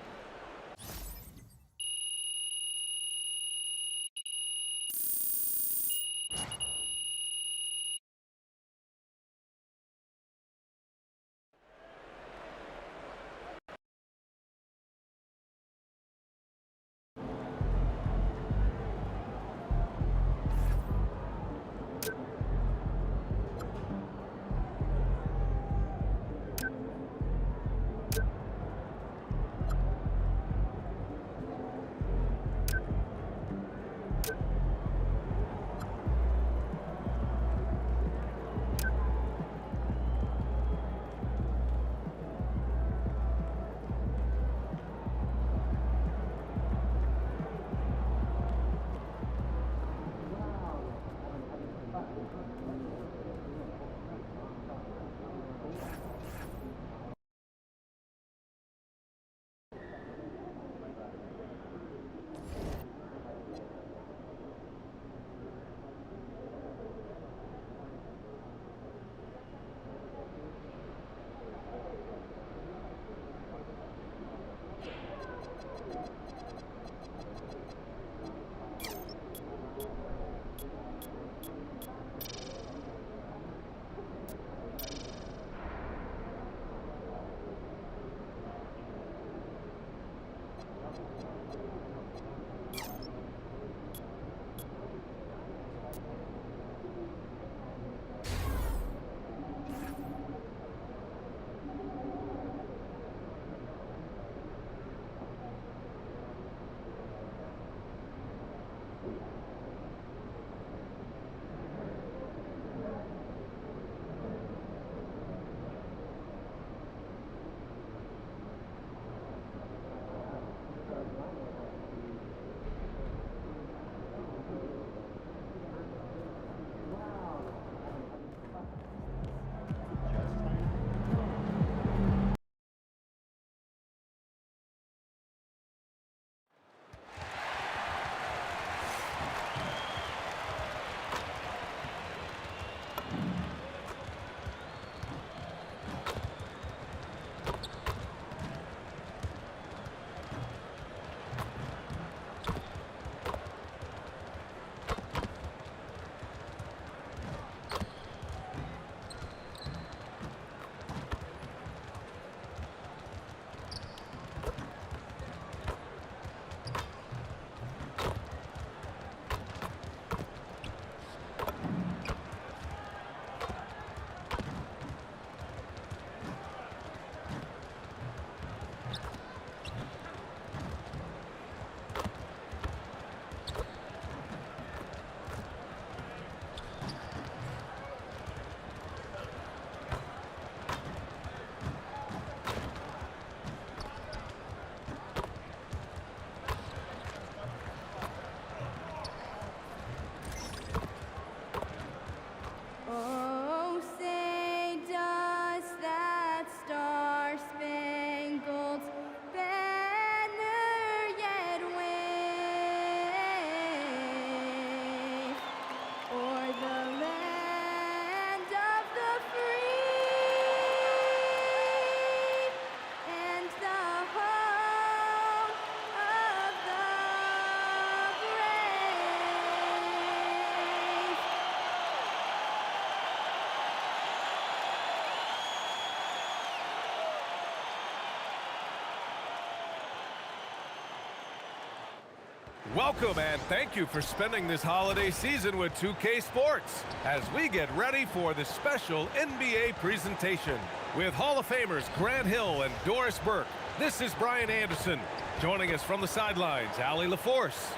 Welcome and thank you for spending this holiday season with 2K Sports as we get ready for the special NBA presentation. With Hall of Famers Grant Hill and Doris Burke, this is Brian Anderson. Joining us from the sidelines, Allie LaForce.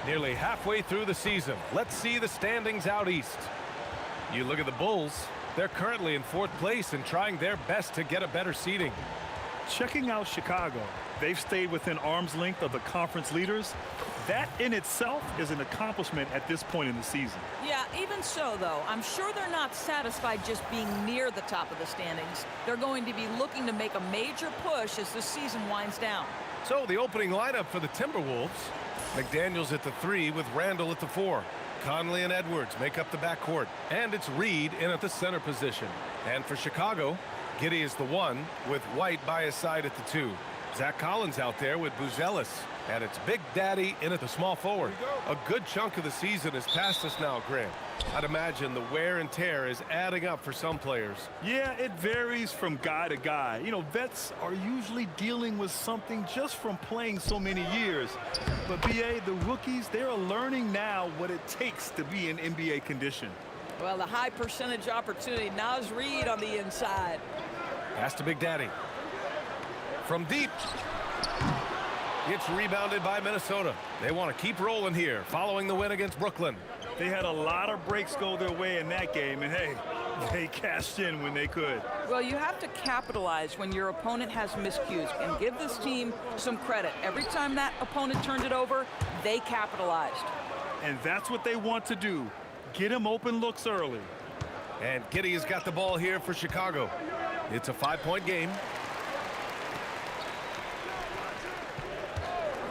Nearly halfway through the season, let's see the standings out east. You look at the Bulls, they're currently in 4th place and trying their best to get a better seeding. Checking out Chicago, they've stayed within arm's length of the conference leaders. That in itself is an accomplishment at this point in the season. Yeah, even so, though, I'm sure they're not satisfied just being near the top of the standings. They're going to be looking to make a major push as the season winds down. So the opening lineup for the Timberwolves, McDaniels at the 3 with Randall at the 4. Conley and Edwards make up the backcourt, and it's Reed in at the center position. And for Chicago, Giddey is the 1 with White by his side at the 2. Zach Collins out there with Buzelis. And it's Big Daddy in at the small forward. A good chunk of the season is past us now, Grant. I'd imagine the wear and tear is adding up for some players. Yeah, it varies from guy to guy. You know, vets are usually dealing with something just from playing so many years. But, B.A., the rookies, they're learning now what it takes to be in NBA condition. Well, the high percentage opportunity. Naz Reid on the inside. Pass to Big Daddy. From deep. It's rebounded by Minnesota. They want to keep rolling here following the win against Brooklyn. They had a lot of breaks go their way in that game, and hey, they cashed in when they could. Well, you have to capitalize when your opponent has miscues, and give this team some credit. Every time that opponent turned it over, they capitalized. And that's what they want to do. Get him open looks early. And Giddey has got the ball here for Chicago. It's a 5-point game.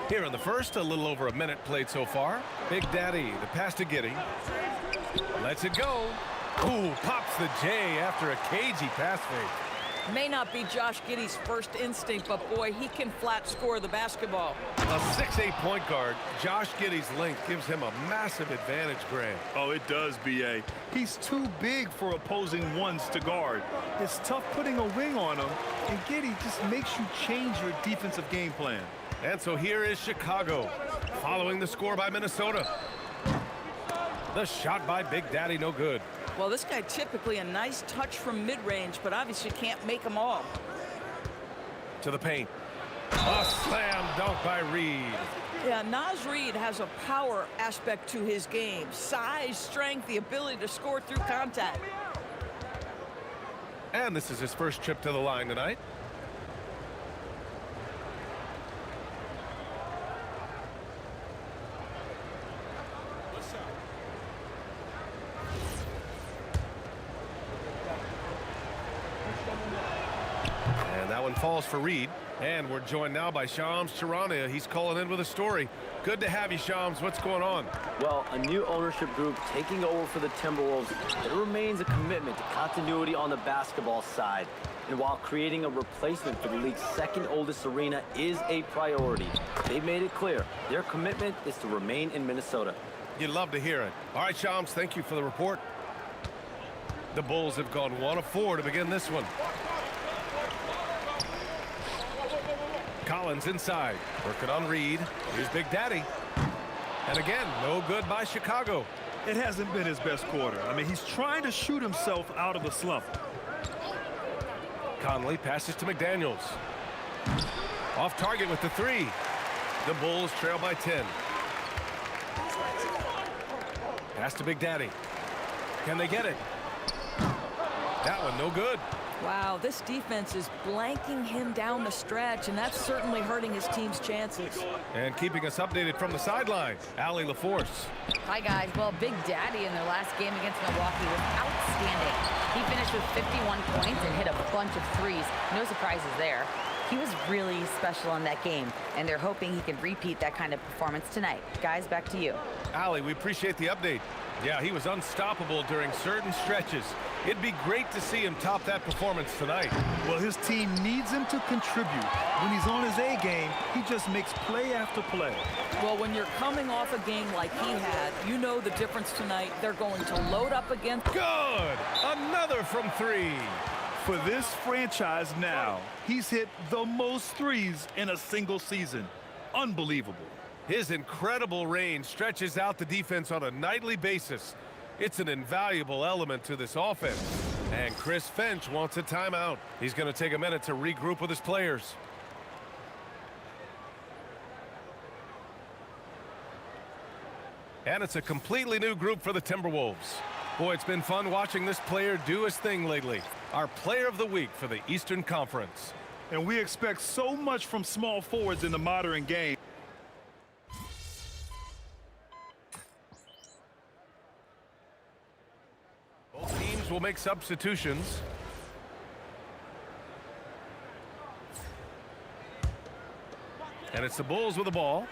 Here in the first, a little over a minute played so far. Big Daddy, the pass to Giddey. Lets it go. Ooh, pops the J after a cagey pass fake. May not be Josh Giddey's first instinct, but boy, he can flat score the basketball. A 6'8" point guard, Josh Giddey's length gives him a massive advantage, Grant. Oh, it does, B.A. He's too big for opposing ones to guard. It's tough putting a wing on him, and Giddey just makes you change your defensive game plan. And so here is Chicago, following the score by Minnesota. The shot by Big Daddy, no good. Well, this guy typically a nice touch from mid-range, but obviously can't make them all. To the paint. A slam dunk by Reed. Yeah, Naz Reid has a power aspect to his game. Size, strength, the ability to score through contact. And this is his first trip to the line tonight. Falls for Reed, and we're joined now by Shams Charania. He's calling in with a story. Good to have you, Shams. What's going on? Well, a new ownership group taking over for the Timberwolves. There remains a commitment to continuity on the basketball side. And while creating a replacement for the league's second oldest arena is a priority, they've made it clear their commitment is to remain in Minnesota. You'd love to hear it. All right, Shams, thank you for the report. The Bulls have gone 1 of 4 to begin this one. Collins inside, working on Reed. Here's Big Daddy. And again, no good by Chicago. It hasn't been his best quarter. I mean, he's trying to shoot himself out of a slump. Conley passes to McDaniels. Off target with the 3. The Bulls trail by 10. Pass to Big Daddy. Can they get it? That one no good. Wow, this defense is blanking him down the stretch, and that's certainly hurting his team's chances. And keeping us updated from the sideline, Allie LaForce. Hi, guys. Well, Big Daddy in their last game against Milwaukee was outstanding. He finished with 51 points and hit a bunch of threes. No surprises there. He was really special in that game, and they're hoping he can repeat that kind of performance tonight. Guys, back to you. Allie, we appreciate the update. Yeah, he was unstoppable during certain stretches. It'd be great to see him top that performance tonight. Well, his team needs him to contribute. When he's on his A game, he just makes play after play. Well, when you're coming off a game like he had, you know the difference tonight. They're going to load up against... Good! Another from 3. For this franchise now, he's hit the most threes in a single season. Unbelievable. His incredible range stretches out the defense on a nightly basis. It's an invaluable element to this offense. And Chris Finch wants a timeout. He's going to take a minute to regroup with his players. And it's a completely new group for the Timberwolves. Boy, it's been fun watching this player do his thing lately. Our player of the week for the Eastern Conference. And we expect so much from small forwards in the modern game. Both teams will make substitutions. And it's the Bulls with the ball.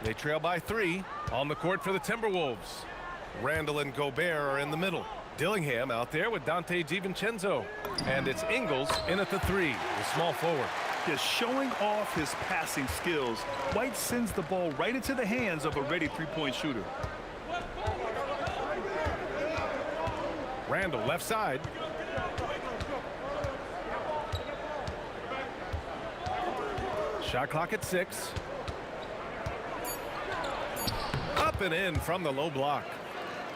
They trail by 3 on the court for the Timberwolves. Randall and Gobert are in the middle. Dillingham out there with Dante DiVincenzo. And it's Ingles in at the 3, the small forward. Just showing off his passing skills. White sends the ball right into the hands of a ready three-point shooter. Randall left side. Shot clock at 6. Up and in from the low block.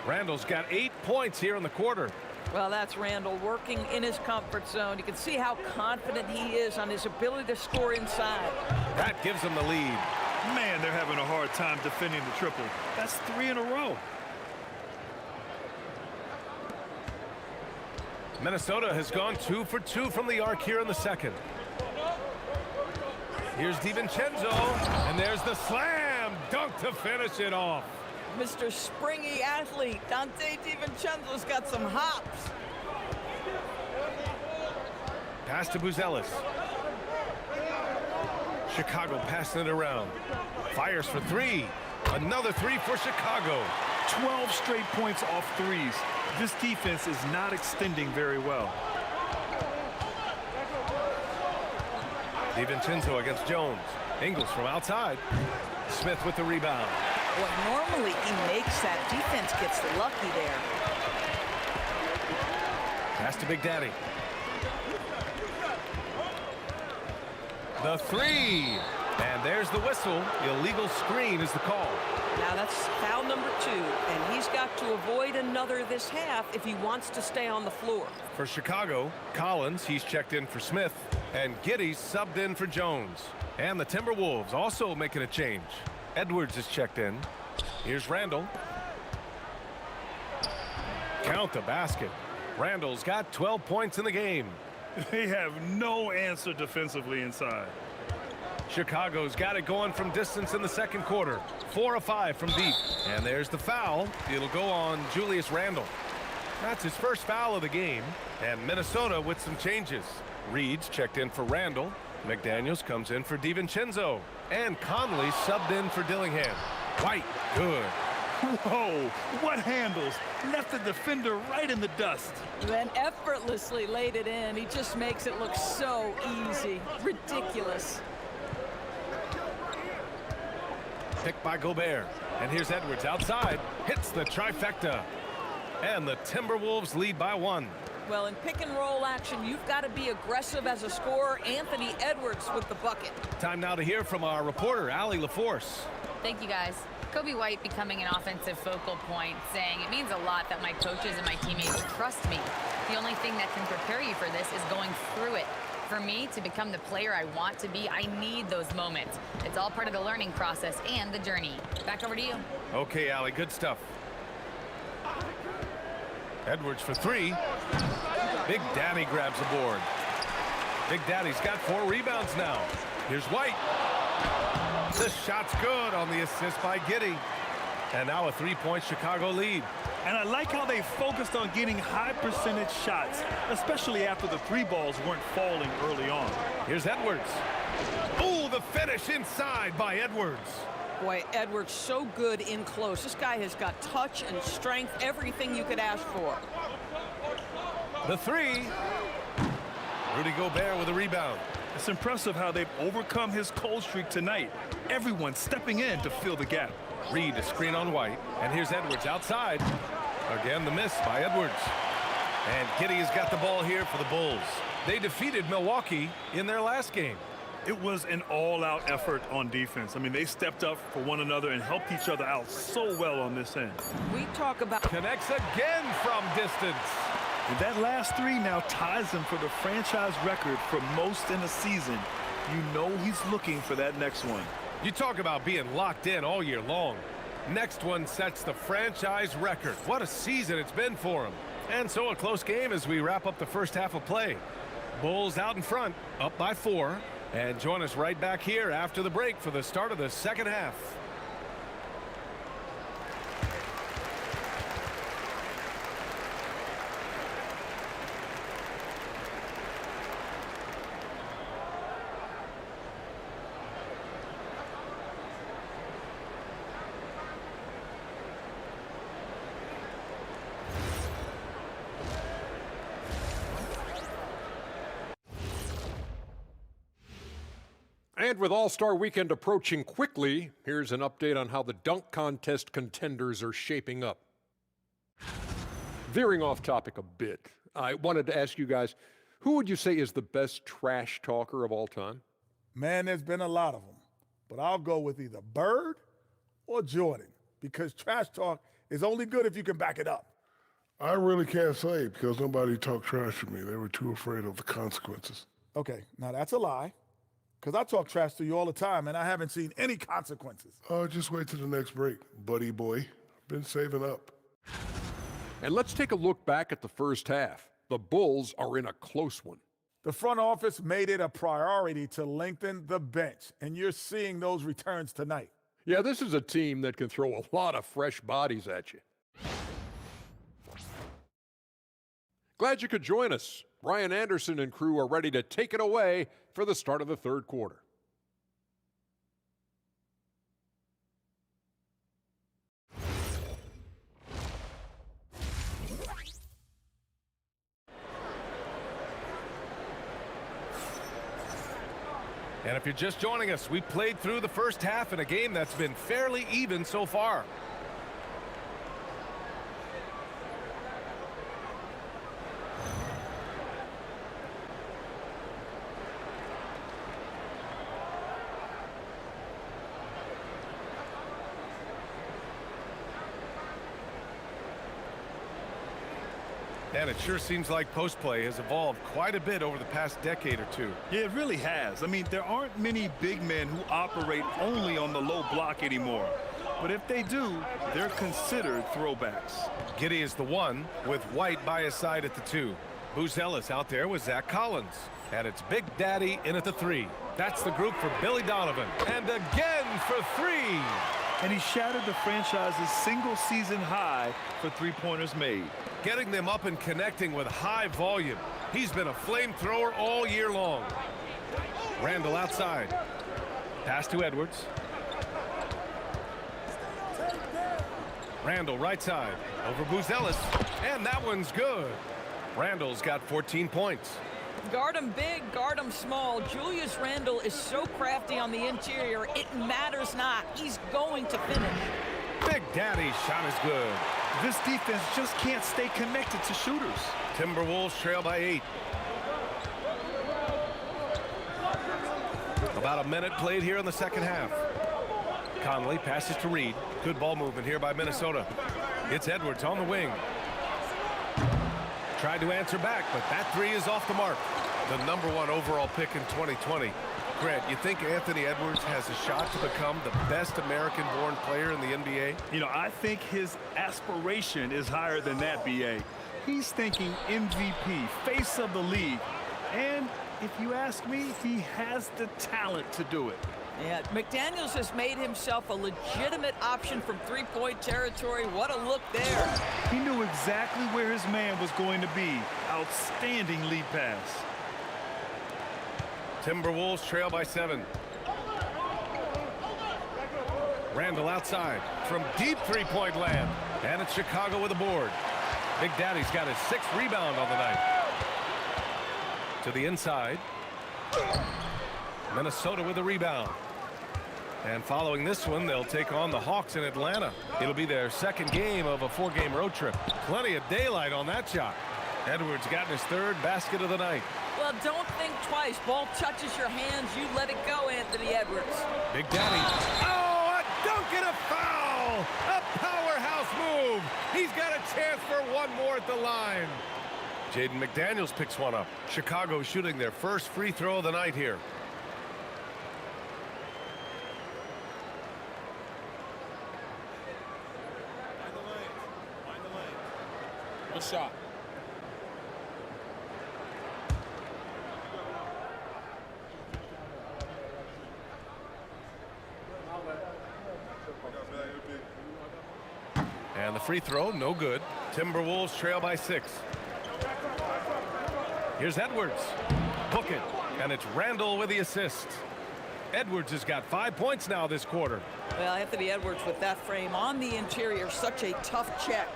Randall's got 8 points here in the quarter. Well, that's Randall working in his comfort zone. You can see how confident he is on his ability to score inside. That gives him the lead. Man, they're having a hard time defending the triple. That's 3 in a row. Minnesota has gone 2 for 2 from the arc here in the second. Here's DiVincenzo, and there's the slam dunk to finish it off. Mr. Springy athlete, Dante DiVincenzo's got some hops. Pass to Buzelis. Chicago passing it around. Fires for 3. Another 3 for Chicago. 12 straight points off threes. This defense is not extending very well. DiVincenzo against Jones. Ingles from outside. Smith with the rebound. Well, normally he makes that. Defense gets lucky there. Pass to Big Daddy. The 3. And there's the whistle. Illegal screen is the call. Now that's foul number 2, and he's got to avoid another this half if he wants to stay on the floor. For Chicago, Collins, he's checked in for Smith, and Giddey's subbed in for Jones. And the Timberwolves also making a change. Edwards is checked in. Here's Randall. Count the basket. Randall's got 12 points in the game. They have no answer defensively inside. Chicago's got it going from distance in the second quarter. 4 of 5 from deep. And there's the foul. It'll go on Julius Randle. That's his first foul of the game. And Minnesota with some changes. Reed's checked in for Randall. McDaniels comes in for DiVincenzo. And Conley subbed in for Dillingham. White, good. Whoa, what handles? Left the defender right in the dust. Then effortlessly laid it in. He just makes it look so easy. Ridiculous. Picked by Gobert. And here's Edwards outside. Hits the trifecta. And the Timberwolves lead by 1. Well, in pick and roll action, you've got to be aggressive as a scorer. Anthony Edwards with the bucket. Time now to hear from our reporter, Allie LaForce. Thank you, guys. Kobe White becoming an offensive focal point, saying it means a lot that my coaches and my teammates trust me. The only thing that can prepare you for this is going through it. For me to become the player I want to be, I need those moments. It's all part of the learning process and the journey. Back over to you. Okay, Allie, good stuff. Edwards for 3. Big Daddy grabs the board. Big Daddy's got 4 rebounds now. Here's White. The shot's good on the assist by Giddey. And now a 3-point Chicago lead. And I like how they focused on getting high percentage shots, especially after the 3 balls weren't falling early on. Here's Edwards. Oh, the finish inside by Edwards. Boy, Edwards so good in close. This guy has got touch and strength, everything you could ask for. The 3. Rudy Gobert with a rebound. It's impressive how they've overcome his cold streak tonight. Everyone stepping in to fill the gap. Reed a screen on White. And here's Edwards outside. Again, the miss by Edwards. And Giddey has got the ball here for the Bulls. They defeated Milwaukee in their last game. It was an all-out effort on defense. I mean, they stepped up for one another and helped each other out so well on this end. We talk about... Connects again from distance. And that last three now ties him for the franchise record for most in a season. You know he's looking for that next one. You talk about being locked in all year long. Next one sets the franchise record. What a season it's been for him. And so a close game as we wrap up the first half of play. Bulls out in front, up by 4. And join us right back here after the break for the start of the second half. And with All-Star Weekend approaching quickly, here's an update on how the dunk contest contenders are shaping up. Veering off topic a bit, I wanted to ask you guys, who would you say is the best trash talker of all time? Man, there's been a lot of them. But I'll go with either Bird or Jordan, because trash talk is only good if you can back it up. I really can't say because nobody talked trash to me. They were too afraid of the consequences. Okay, now that's a lie. Because I talk trash to you all the time, and I haven't seen any consequences. Oh, just wait till the next break, buddy boy. Been saving up. And let's take a look back at the first half. The Bulls are in a close one. The front office made it a priority to lengthen the bench, and you're seeing those returns tonight. Yeah, this is a team that can throw a lot of fresh bodies at you. Glad you could join us. Brian Anderson and crew are ready to take it away for the start of the third quarter. And if you're just joining us, we played through the first half in a game that's been fairly even so far. And it sure seems like post play has evolved quite a bit over the past decade or two. Yeah, it really has. I mean, there aren't many big men who operate only on the low block anymore. But if they do, they're considered throwbacks. Giddey is the 1 with White by his side at the 2. Buzelis out there with Zach Collins. And it's Big Daddy in at the 3. That's the group for Billy Donovan. And again for 3. And he shattered the franchise's single-season high for three-pointers made. Getting them up and connecting with high volume. He's been a flamethrower all year long. Randall outside. Pass to Edwards. Randall right side. Over Buzelis. And that one's good. Randall's got 14 points. Guard him big, guard him small. Julius Randle is so crafty on the interior, it matters not. He's going to finish. Big Daddy's shot is good. This defense just can't stay connected to shooters. Timberwolves trail by 8. About a minute played here in the second half. Conley passes to Reed. Good ball movement here by Minnesota. It's Edwards on the wing. Tried to answer back, but that 3 is off the mark. The #1 overall pick in 2020. Grant, you think Anthony Edwards has a shot to become the best American-born player in the NBA? You know, I think his aspiration is higher than that, B.A. He's thinking MVP, face of the league. And if you ask me, he has the talent to do it. Yeah, McDaniels has made himself a legitimate option from three-point territory. What a look there. He knew exactly where his man was going to be. Outstanding lead pass. Timberwolves trail by 7. Randall outside from deep three-point land. And it's Chicago with a board. Big Daddy's got his 6th rebound on the night. To the inside. Minnesota with a rebound. And following this one, they'll take on the Hawks in Atlanta. It'll be their second game of a 4-game road trip. Plenty of daylight on that shot. Edwards got his 3rd basket of the night. Well, don't think twice. Ball touches your hands, you let it go, Anthony Edwards. Big Daddy. Oh, a dunk and a foul! A powerhouse move. He's got a chance for one more at the line. Jaden McDaniels picks one up. Chicago shooting their first free throw of the night here. Good shot. And the free throw, no good. Timberwolves trail by 6. Here's Edwards. Book it. And it's Randall with the assist. Edwards has got 5 points now this quarter. Well, Anthony Edwards with that frame on the interior, such a tough check.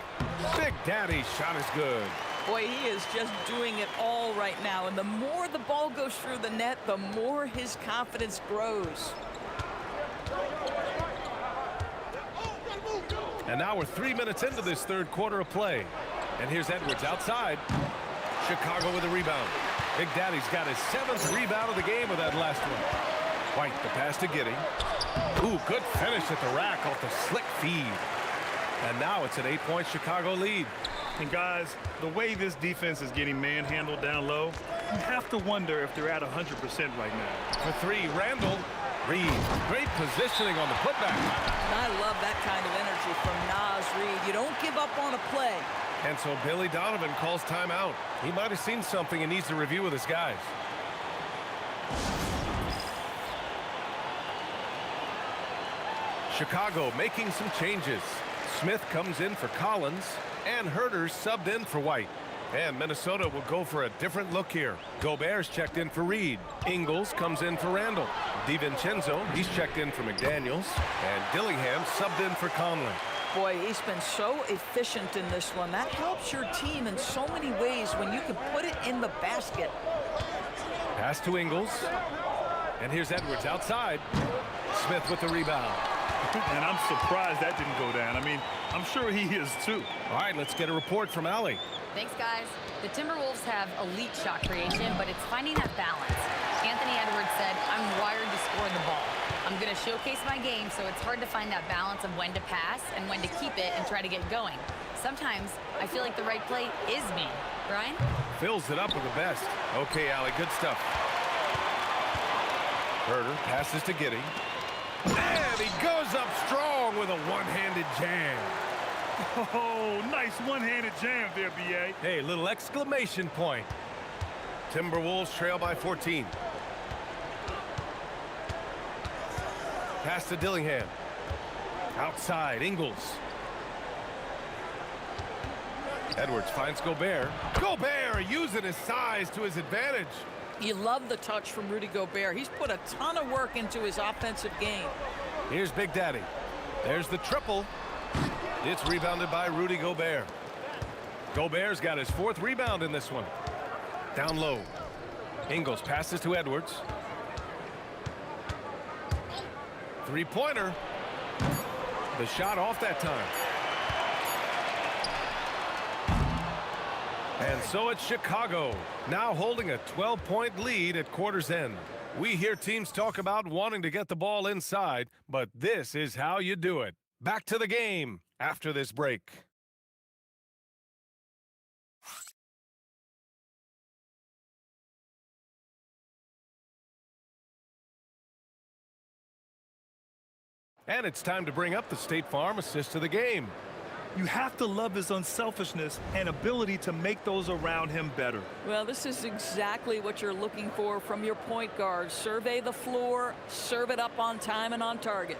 Big Daddy's shot is good. Boy, he is just doing it all right now. And the more the ball goes through the net, the more his confidence grows. And now we're 3 minutes into this third quarter of play. And here's Edwards outside. Chicago with a rebound. Big Daddy's got his 7th rebound of the game with that last one. White, the pass to Giddey. Ooh, good finish at the rack off the slick feed. And now it's an 8-point Chicago lead. And guys, the way this defense is getting manhandled down low, you have to wonder if they're at 100% right now. For 3, Randall. Reed, great positioning on the putback. I love that kind of energy from Naz Reid. You don't give up on a play. And so Billy Donovan calls timeout. He might have seen something and needs to review with his guys. Chicago making some changes. Smith comes in for Collins, and Herter's subbed in for White. And Minnesota will go for a different look here. Gobert's checked in for Reed. Ingles comes in for Randall. DiVincenzo, he's checked in for McDaniels. And Dillingham subbed in for Conley. Boy, he's been so efficient in this one. That helps your team in so many ways when you can put it in the basket. Pass to Ingles. And here's Edwards outside. Smith with the rebound. And I'm surprised that didn't go down. I mean, I'm sure he is too. All right, let's get a report from Allie. Thanks, guys. The Timberwolves have elite shot creation, but it's finding that balance. Anthony Edwards said, I'm wired to score the ball. I'm going to showcase my game, so it's hard to find that balance of when to pass and when to keep it and try to get going. Sometimes I feel like the right play is me. Brian? Fills it up with the best. Okay, Allie, good stuff. Herter passes to Giddey. And he goes up strong with a one-handed jam. Oh, nice one-handed jam there, B.A. Hey, little exclamation point. Timberwolves trail by 14. Pass to Dillingham. Outside, Ingles. Edwards finds Gobert. Gobert using his size to his advantage. You love the touch from Rudy Gobert. He's put a ton of work into his offensive game. Here's Big Daddy. There's the triple. It's rebounded by Rudy Gobert. Gobert's got his 4th rebound in this one. Down low. Ingles passes to Edwards. Three-pointer. The shot off that time. And so it's Chicago, now holding a 12-point lead at quarter's end. We hear teams talk about wanting to get the ball inside, but this is how you do it. Back to the game after this break. And it's time to bring up the State Farm assist of the game. You have to love his unselfishness and ability to make those around him better. Well, this is exactly what you're looking for from your point guard. Survey the floor, serve it up on time and on target.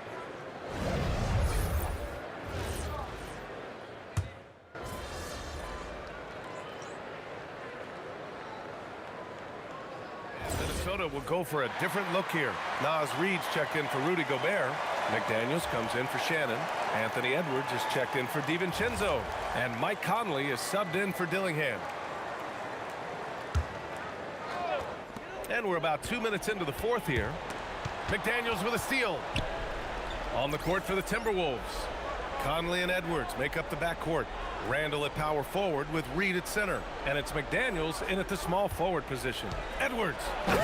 Minnesota will go for a different look here. Naz Reid's checked in for Rudy Gobert. McDaniels comes in for Shannon. Anthony Edwards is checked in for DiVincenzo. And Mike Conley is subbed in for Dillingham. And we're about 2 minutes into the 4th here. McDaniels with a steal. On the court for the Timberwolves. Conley and Edwards make up the backcourt. Randall at power forward with Reed at center. And it's McDaniels in at the small forward position. Edwards. How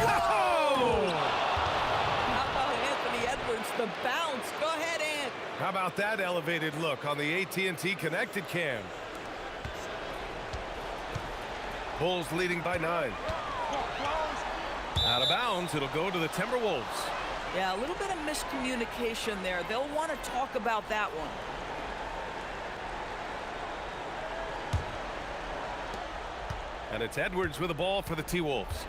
about Anthony Edwards, the bounce? Go ahead, Ant. How about that elevated look on the AT&T connected cam? Bulls leading by 9. Out of bounds, it'll go to the Timberwolves. Yeah, a little bit of miscommunication there. They'll want to talk about that one. And it's Edwards with the ball for the T-Wolves.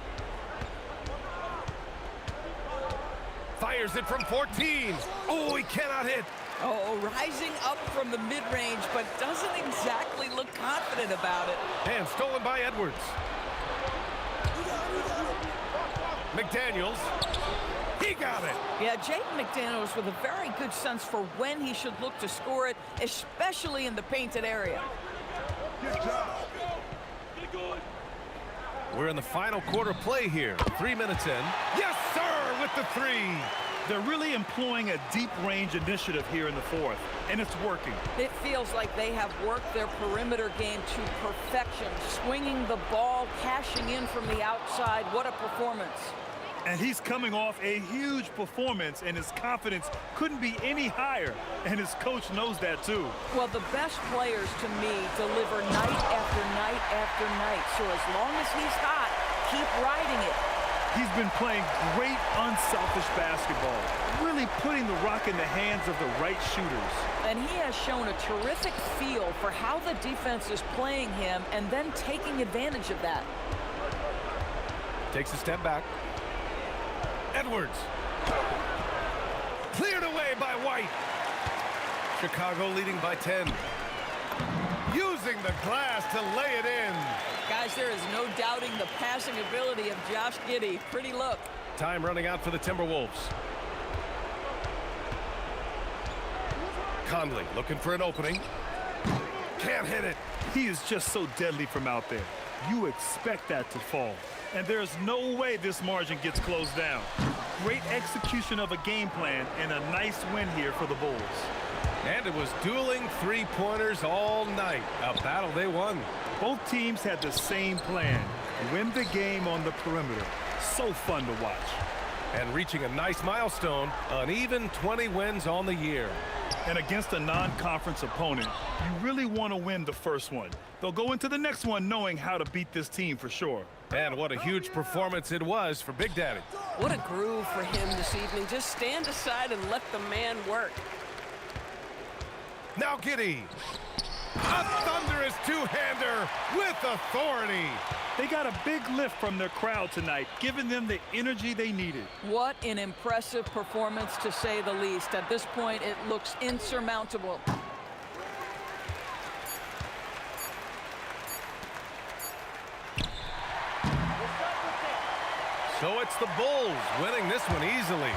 Fires it from 14. Oh, he cannot hit. Oh, rising up from the mid-range, but doesn't exactly look confident about it. And stolen by Edwards. McDaniels. He got it. Yeah, Jaden McDaniels with a very good sense for when he should look to score it, especially in the painted area. Good job. We're in the final quarter play here. 3 minutes in. Yes, sir, with the 3. They're really employing a deep range initiative here in the fourth, and it's working. It feels like they have worked their perimeter game to perfection, swinging the ball, cashing in from the outside. What a performance. And he's coming off a huge performance, and his confidence couldn't be any higher, and his coach knows that too. Well, the best players to me deliver night after night after night, so as long as he's hot, keep riding it. He's been playing great unselfish basketball, really putting the rock in the hands of the right shooters. And he has shown a terrific feel for how the defense is playing him and then taking advantage of that. Takes a step back. Edwards. Cleared away by White. Chicago leading by 10. Using the glass to lay it in. Guys, there is no doubting the passing ability of Josh Giddey. Pretty look. Time running out for the Timberwolves. Conley looking for an opening. Can't hit it. He is just so deadly from out there. You expect that to fall. And there's no way this margin gets closed down. Great execution of a game plan and a nice win here for the Bulls. And it was dueling three-pointers all night. A battle they won. Both teams had the same plan. Win the game on the perimeter. So fun to watch. And reaching a nice milestone, an even 20 wins on the year. And against a non-conference opponent, you really want to win the first one. They'll go into the next one knowing how to beat this team for sure. And what a huge performance it was for Big Daddy. What a groove for him this evening. Just stand aside and let the man work. Now Giddey. A thunderous two-hander with authority. They got a big lift from their crowd tonight, giving them the energy they needed. What an impressive performance, to say the least. At this point, it looks insurmountable. So it's the Bulls winning this one easily.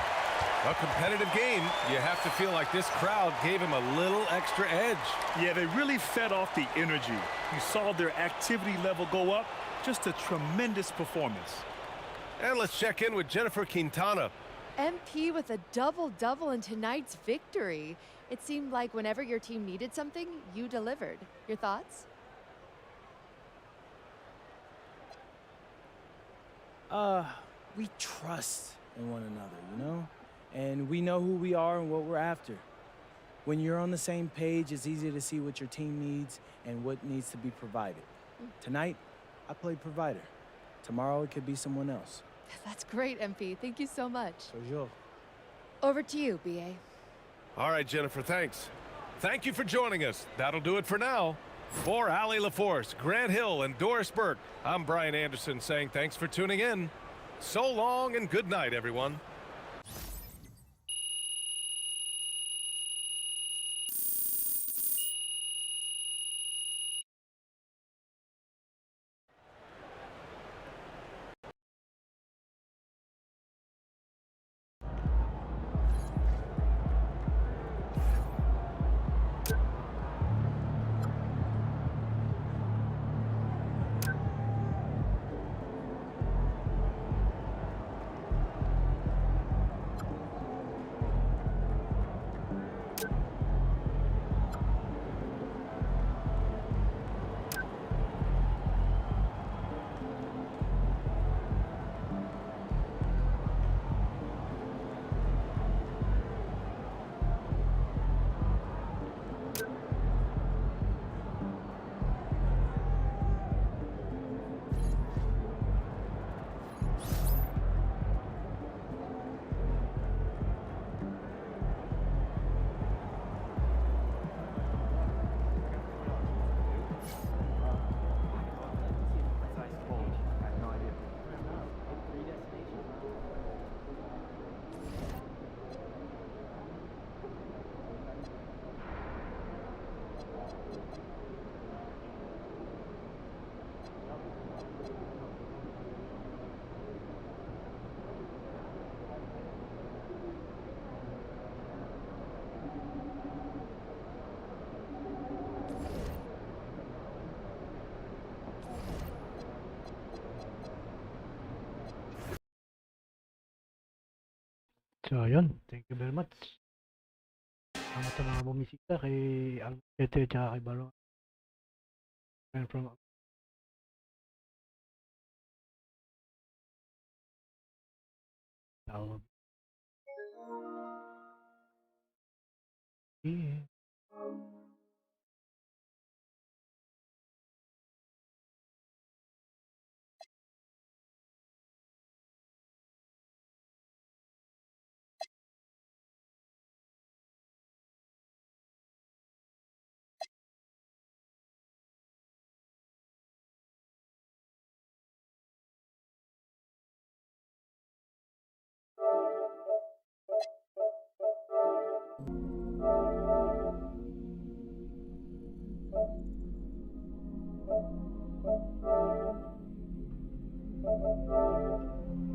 A competitive game. You have to feel like this crowd gave him a little extra edge. Yeah, they really fed off the energy. You saw their activity level go up. Just a tremendous performance. And let's check in with Jennifer Quintana. MP with a double-double in tonight's victory. It seemed like whenever your team needed something, you delivered. Your thoughts? We trust in one another, you know? And we know who we are and what we're after. When you're on the same page, it's easy to see what your team needs and what needs to be provided. Tonight, I played provider. Tomorrow, it could be someone else. That's great, MP. Thank you so much. For sure. Over to you, BA. All right, Jennifer, thanks. Thank you for joining us. That'll do it for now. For Allie LaForce, Grant Hill, and Doris Burke, I'm Brian Anderson saying thanks for tuning in. So long and good night, everyone. So, ayun. Thank you very much. Salamat sa mga bumisita kay Almete at kay Baron. And from yeah.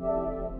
Thank you.